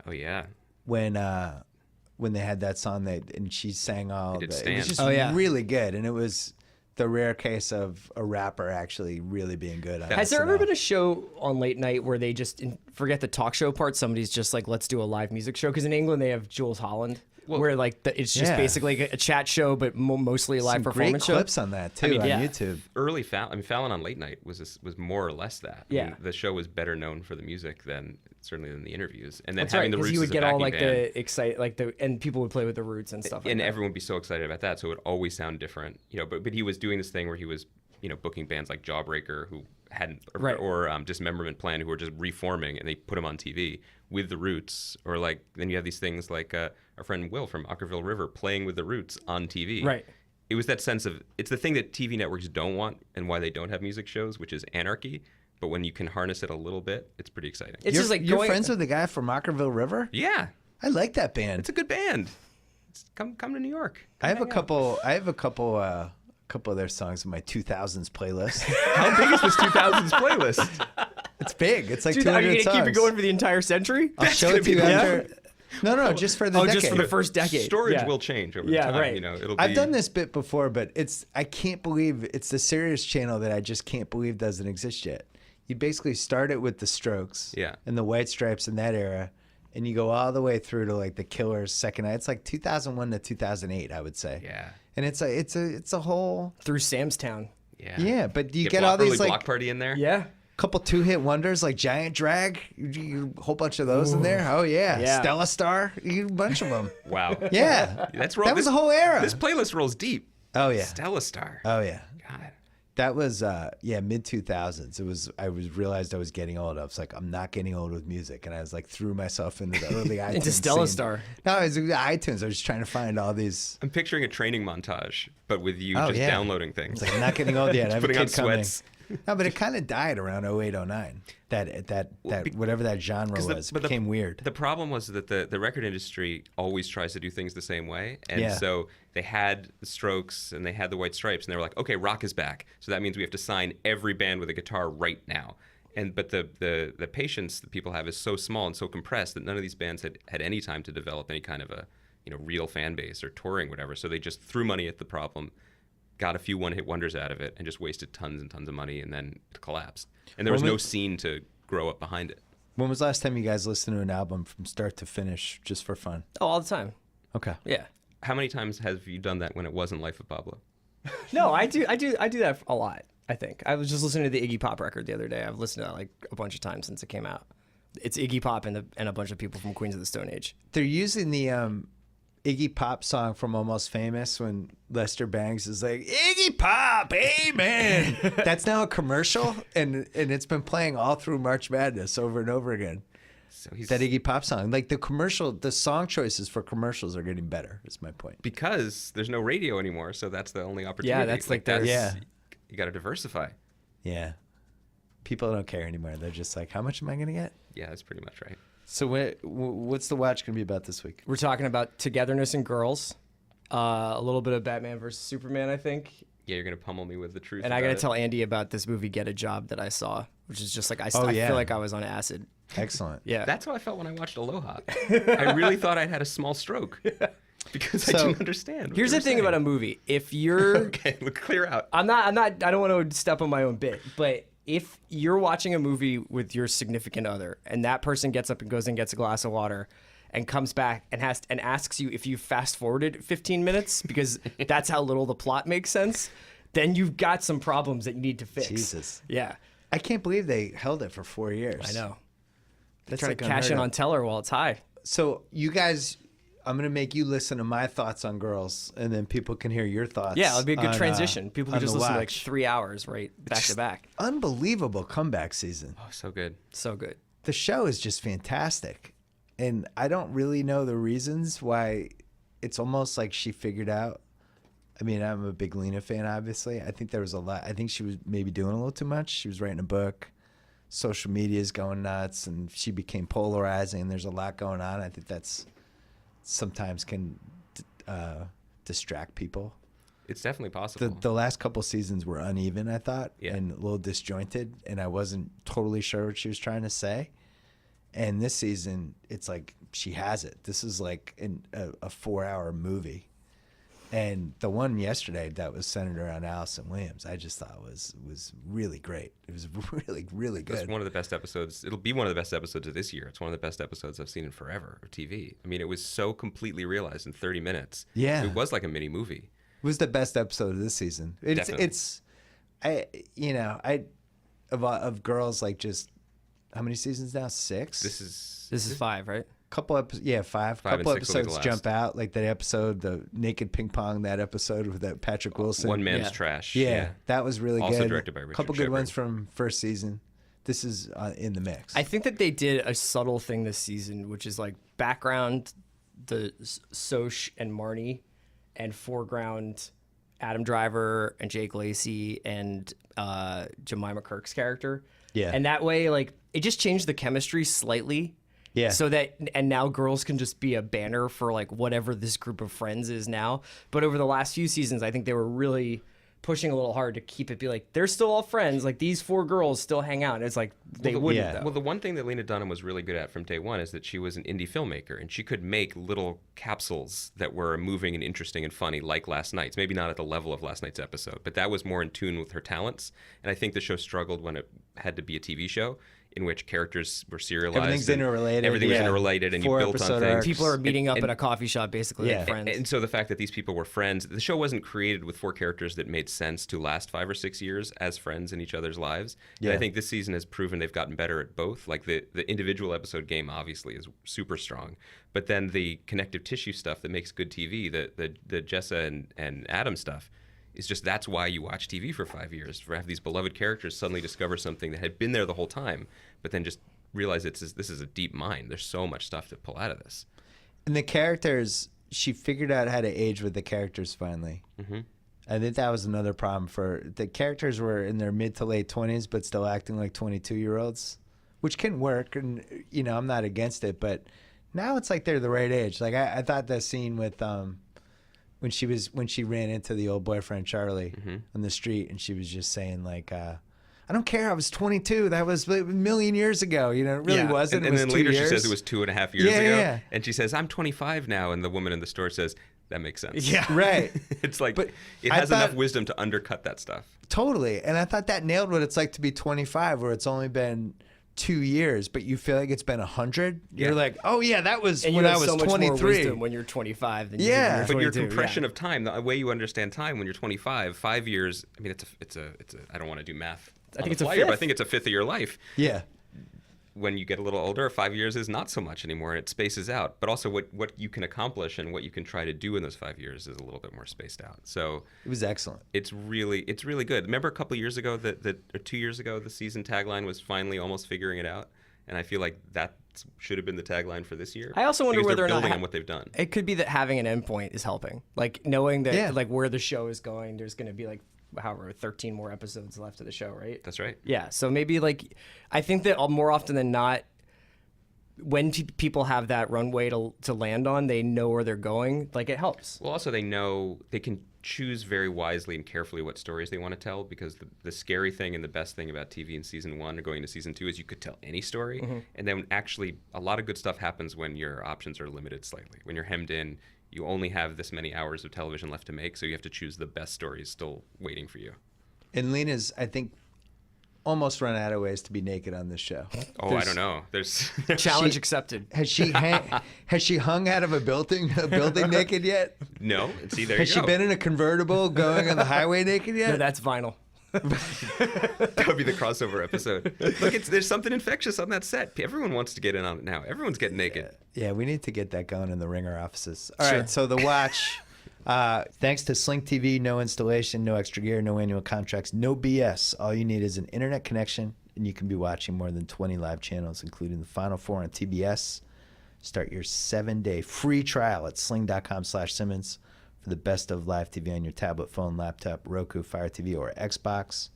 S6: Oh, yeah.
S1: when they had that song and she sang all.
S6: They did
S1: It was
S6: Stand.
S1: just
S5: Oh, yeah.
S1: really good, and it was the rare case of a rapper actually really being good. On
S5: Has there ever
S1: SNL.
S5: been a show on late night where they just forget the talk show part? Somebody's just like, let's do a live music show. Because in England they have Jules Holland, where like it's just
S1: Yeah.
S5: basically a chat show, but mostly a live
S1: Some great
S5: performance show.
S1: clips on that too on
S5: yeah.
S1: YouTube?
S6: Early Fallon on late night was more or less that.
S5: Yeah.
S6: The show was better known for the music than the interviews, and then
S5: That's
S6: having
S5: right,
S6: the
S5: because
S6: Roots
S5: you would
S6: as a
S5: get all
S6: backing
S5: like
S6: band.
S5: and people would play with the Roots and stuff.
S6: And
S5: like
S6: everyone would be so excited about that, so it would always sound different, But he was doing this thing where he was, booking bands like Jawbreaker who hadn't,
S5: Right.
S6: or Dismemberment Plan who were just reforming, and they put him on TV with the Roots, or like then you have these things like our friend Will from Ockerville River playing with the Roots on TV.
S5: Right.
S6: It was that sense of it's the thing that TV networks don't want, and why they don't have music shows, which is anarchy. But when you can harness it a little bit, it's pretty exciting.
S5: It's just like
S1: You're
S5: going,
S1: friends with the guy from Ockerville River?
S6: Yeah,
S1: I like that band.
S6: it's a good band. Come to New York.
S1: I have a couple of their songs in my 2000s playlist.
S6: How big is this 2000s playlist?
S1: It's big. It's like
S5: Dude,
S1: 200
S5: are you gonna
S1: songs.
S5: keep it going for the entire century?
S1: I'll show
S6: gonna
S1: it to
S6: be
S1: you
S6: the-
S1: after. No, just for the decade.
S5: Just for the first decade.
S6: Storage
S5: Yeah.
S6: will change over
S5: Yeah,
S6: time.
S5: right.
S6: It'll be.
S1: I've done this bit before, but I can't believe it's the Sirius channel that I just can't believe doesn't exist yet. You basically start it with the Strokes
S6: Yeah.
S1: and the White Stripes in that era, and you go all the way through to like the Killers' second night. It's like 2001 to 2008, I would say.
S6: Yeah.
S1: And it's a whole
S5: Through Sam's Town.
S1: yeah, but you
S6: Get
S1: get all
S6: early
S1: these like
S6: block party in there.
S5: Yeah.
S1: couple 2-hit wonders like Giant Drag, a whole bunch of those in there. Oh yeah,
S5: Yeah.
S1: Stella Star, a bunch of them.
S6: Wow.
S1: Yeah,
S6: That's
S1: that was a whole era.
S6: This playlist rolls deep.
S1: Oh yeah,
S6: Stella Star.
S1: oh yeah.
S6: God.
S1: That was mid 2000s. I realized I was getting old. I was like, I'm not getting old with music, and I was like threw myself into the early iTunes
S5: Into Stella
S1: scene.
S5: Star.
S1: No, it was iTunes. I was just trying to find all these.
S6: I'm picturing a training montage, but with you
S1: Oh,
S6: just
S1: yeah.
S6: downloading things.
S1: It's like I'm not getting old yet. I have a
S6: Putting on
S1: kid coming.
S6: sweats.
S1: No, but it kind of died around 08, 09. That whatever that genre was became weird.
S6: The problem was that the record industry always tries to do things the same way. And
S1: Yeah.
S6: so they had the Strokes and they had the White Stripes, and they were like, okay, rock is back. So that means we have to sign every band with a guitar right now. But the patience that people have is so small and so compressed that none of these bands had any time to develop any kind of a real fan base or touring, whatever. So they just threw money at the problem, got a few one-hit wonders out of it, and just wasted tons and tons of money, and then it collapsed. And there was no scene to grow up behind it.
S1: When was the last time you guys listened to an album from start to finish just for fun?
S5: Oh, all the time.
S1: Okay.
S5: Yeah.
S6: How many times have you done that when it wasn't Life of Pablo?
S5: No, I do that a lot. I think I was just listening to the Iggy Pop record the other day. I've listened to that like a bunch of times since it came out. It's Iggy Pop and a bunch of people from Queens of the Stone Age.
S1: They're using the Iggy Pop song from Almost Famous when Lester Bangs is like, Iggy Pop, amen. That's now a commercial, and it's been playing all through March Madness over and over again.
S6: So he's
S1: that Iggy Pop song. Like the song choices for commercials are getting better. Is my point.
S6: because there's no radio anymore, so that's the only opportunity.
S5: Yeah, that's like their-
S1: Yeah.
S6: You got to diversify.
S1: Yeah, people don't care anymore. They're just like, how much am I gonna get?
S6: Yeah, that's pretty much right.
S1: So what's the watch gonna be about this week?
S5: We're talking about Togetherness and Girls, a little bit of Batman versus Superman, I think.
S6: Yeah, you're gonna pummel me with the truth.
S5: And I
S6: about
S5: got to
S6: it.
S5: tell Andy about this movie Get a Job that I saw, which is just like I
S1: yeah.
S5: feel like I was on acid.
S1: Excellent.
S5: Yeah.
S6: That's how I felt when I watched Aloha. I really thought I'd had a small stroke because I
S1: So,
S6: didn't understand. what
S5: Here's
S6: they
S5: the
S6: were
S5: thing about a
S6: saying.
S5: movie. If you're
S6: Okay, look, clear out.
S5: I don't want to step on my own bit, but if you're watching a movie with your significant other and that person gets up and goes and gets a glass of water and comes back and asks you if you fast forwarded 15 minutes because that's how little the plot makes sense, then you've got some problems that you need to fix.
S1: Jesus.
S5: Yeah.
S1: I can't believe they held it for 4 years.
S5: I know.
S1: That's
S5: Trying
S1: like
S5: to cash in
S1: unheard
S5: on
S1: of.
S5: Teller while it's high.
S1: So you guys, I'm gonna make you listen to my thoughts on Girls, and then people can hear your thoughts.
S5: Yeah, it'll be a good
S1: on,
S5: transition. People
S1: on
S5: can just
S1: the
S5: listen to like
S1: watch.
S5: 3 hours right back to back.
S1: Unbelievable comeback season.
S6: Oh, so good.
S5: So good.
S1: The show is just fantastic, and I don't really know the reasons why. It's almost like she figured out. I mean, I'm a big Lena fan, obviously. I think there was a lot. I think she was maybe doing a little too much. She was writing a book. Social media is going nuts, and she became polarizing. There's a lot going on. I think that's sometimes can distract people.
S6: It's definitely possible.
S1: The last couple seasons were uneven, I thought,
S6: Yeah.
S1: and a little disjointed, and I wasn't totally sure what she was trying to say. And this season, it's like she has it. This is like a 4-hour movie. And the one yesterday that was centered around Allison Williams, I just thought was really great. It was really, really
S6: It's
S1: good.
S6: one of the best episodes. It'll be one of the best episodes of this year. It's one of the best episodes I've seen in forever of TV. I mean, it was so completely realized in 30 minutes.
S1: Yeah.
S6: It was like a mini movie.
S1: It was the best episode of this season.
S6: Definitely.
S1: Of Girls, like, just how many seasons now? 6.
S6: This is
S5: This is 5, right?
S1: Couple episodes, yeah, 5.
S6: Five and
S1: Couple
S6: 6 will be the
S1: episodes
S6: last.
S1: jump out, like that episode, the naked ping pong, that episode with that Patrick Wilson.
S6: One Man's
S5: Yeah.
S6: Trash.
S1: Yeah, that was really
S6: Also
S1: good.
S6: directed by Richard
S1: Couple good ones
S6: Shepard.
S1: from first season. This is in the mix.
S5: I think that they did a subtle thing this season, which is like background, the Soch and Marnie, and foreground, Adam Driver and Jake Lacey and Jemima Kirk's character.
S1: Yeah.
S5: And that way, like, it just changed the chemistry slightly.
S1: Yeah.
S5: So that, and now Girls can just be a banner for like whatever this group of friends is now. But over the last few seasons, I think they were really pushing a little hard to keep it be like, they're still all friends. Like, these 4 girls still hang out. And it's like, they wouldn't,
S1: yeah.
S5: though.
S6: Well, the one thing that Lena Dunham was really good at from day one is that she was an indie filmmaker, and she could make little capsules that were moving and interesting and funny, like Last Night's. Maybe not at the level of Last Night's episode, but that was more in tune with her talents. And I think the show struggled when it had to be a TV show in which characters were serialized.
S1: Everything's
S6: and
S1: interrelated,
S6: Everything was
S1: yeah.
S6: interrelated, and
S1: 4
S6: you built on
S1: episode
S6: things.
S1: arcs.
S5: People are meeting up
S6: And-
S5: at a coffee shop, basically,
S1: Yeah.
S5: like friends.
S6: And so the fact that these people were friends, the show wasn't created with 4 characters that made sense to last 5 or 6 years as friends in each other's lives. And
S1: Yeah.
S6: I think this season has proven they've gotten better at both. Like the individual episode game obviously is super strong, but then the connective tissue stuff that makes good TV, the Jessa and Adam stuff, is just that's why you watch TV for 5 years, for have these beloved characters suddenly discover something that had been there the whole time, but then just realize this is a deep mine. There's so much stuff to pull out of this.
S1: And the characters, she figured out how to age with the characters finally.
S6: Mm-hmm.
S1: I think that was another problem for the characters were in their mid to late 20s, but still acting like 22-year-olds, which can work. And, I'm not against it, but now it's like they're the right age. Like I thought that scene with, when she ran into the old boyfriend, Charlie, on the street, and she was just saying like, I don't care. I was 22. That was a million years ago. It really
S5: Yeah.
S1: wasn't.
S6: And
S1: It was
S6: then
S1: 2
S6: later
S1: years.
S6: she says it was 2.5 years
S1: Yeah,
S6: ago.
S1: yeah.
S6: And she says, I'm 25 now. And the woman in the store says, that makes sense.
S5: Yeah.
S1: Right.
S6: It's like,
S1: But
S6: it
S1: I
S6: has enough
S1: thought-
S6: wisdom to undercut that stuff.
S1: Totally. And I thought that nailed what it's like to be 25, where it's only been 2 years, but you feel like it's been 100.
S6: Yeah.
S1: You're like, oh yeah, that was
S5: and
S1: when
S5: you
S1: I
S5: have
S1: was
S5: so much more
S1: 23.
S5: wisdom when you're 25 than you
S1: Yeah.
S5: do when
S6: But
S5: you're
S6: your
S5: 22.
S6: compression
S5: yeah.
S6: of time, the way you understand time when you're 25, 5 years, I mean, it's a I don't want to do math.
S5: I think it's a
S6: fly here, but I
S5: fifth.
S6: think it's a fifth of your life.
S1: Yeah.
S6: When you get a little older, 5 years is not so much anymore, and it spaces out. But also, what you can accomplish and what you can try to do in those 5 years is a little bit more spaced out. So
S1: It was excellent.
S6: it's really good. Remember a couple years ago or 2 years ago, the season tagline was finally almost figuring it out, and I feel like that should have been the tagline for this year.
S5: I also wonder
S6: because
S5: whether
S6: they're
S5: or not
S6: building on what they've done.
S5: it could be that having an endpoint is helping. Like knowing that
S1: Yeah.
S5: like where the show is going, there's going to be like however 13 more episodes left of the show, right?
S6: That's right.
S5: Yeah. So maybe like I think that more often than not, when people have that runway to land on, they know where they're going. Like it helps.
S6: Well, also they know they can choose very wisely and carefully what stories they want to tell, because the scary thing and the best thing about TV in season 1 or going to season 2 is you could tell any story. And then actually a lot of good stuff happens when your options are limited slightly. When you're hemmed in, you only have this many hours of television left to make, so you have to choose the best stories still waiting for you.
S1: And Lena's, I think, almost run out of ways to be naked on this show.
S6: Oh, I don't know. There's
S5: Challenge accepted.
S1: Has she hung out of a building naked yet?
S6: no. And see, there
S1: Has
S6: you
S1: she
S6: go.
S1: been in a convertible going on the highway naked yet?
S5: No, that's vinyl.
S6: That would be the crossover episode. Look, there's something infectious on that set. Everyone wants to get in on it now. Everyone's getting naked.
S1: Yeah, we need to get that going in the Ringer offices. All
S5: Sure.
S1: right, so The Watch, thanks to Sling TV, no installation, no extra gear, no annual contracts, no BS. All you need is an internet connection, and you can be watching more than 20 live channels, including the Final Four on TBS. Start your 7-day free trial at sling.com/Simmons for the best of live TV on your tablet, phone, laptop, Roku, Fire TV, or Xbox.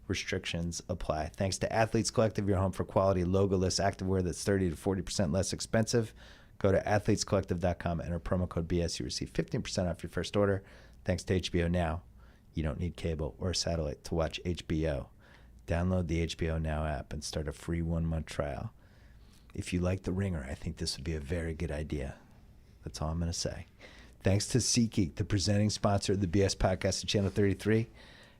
S1: Restrictions apply. Thanks to Athletes Collective, your home for quality logoless activewear that's 30 to 40% less expensive. Go to athletescollective.com, enter promo code BS. You receive 15% off your first order. Thanks to HBO Now. You don't need cable or satellite to watch HBO. Download the HBO Now app and start a free 1-month trial. If you like The Ringer, I think this would be a very good idea. That's all I'm going to say. Thanks to SeatGeek, the presenting sponsor of the BS podcast at Channel 33.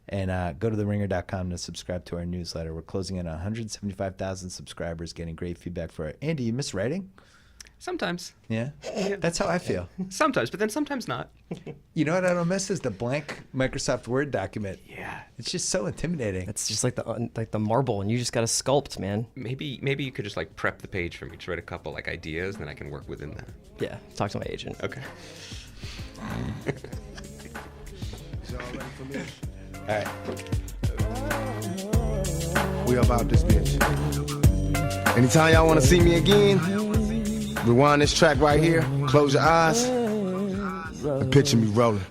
S1: And go to theringer.com to subscribe to our newsletter. We're closing in on 175,000 subscribers, getting great feedback for it. Andy, you miss writing?
S6: Sometimes.
S1: Yeah? That's how I feel.
S6: Sometimes, but then sometimes not.
S1: You know what I don't miss is the blank Microsoft Word document.
S5: Yeah.
S1: It's just so intimidating.
S5: It's just like the marble, and you just got to sculpt, man.
S6: Maybe you could just like prep the page for me to write a couple like ideas, and then I can work within that.
S5: Yeah. Talk to my agent.
S6: Okay.
S1: All right.
S2: We about this bitch. Anytime y'all want to see me again, rewind this track right here, close your eyes, and picture me rolling.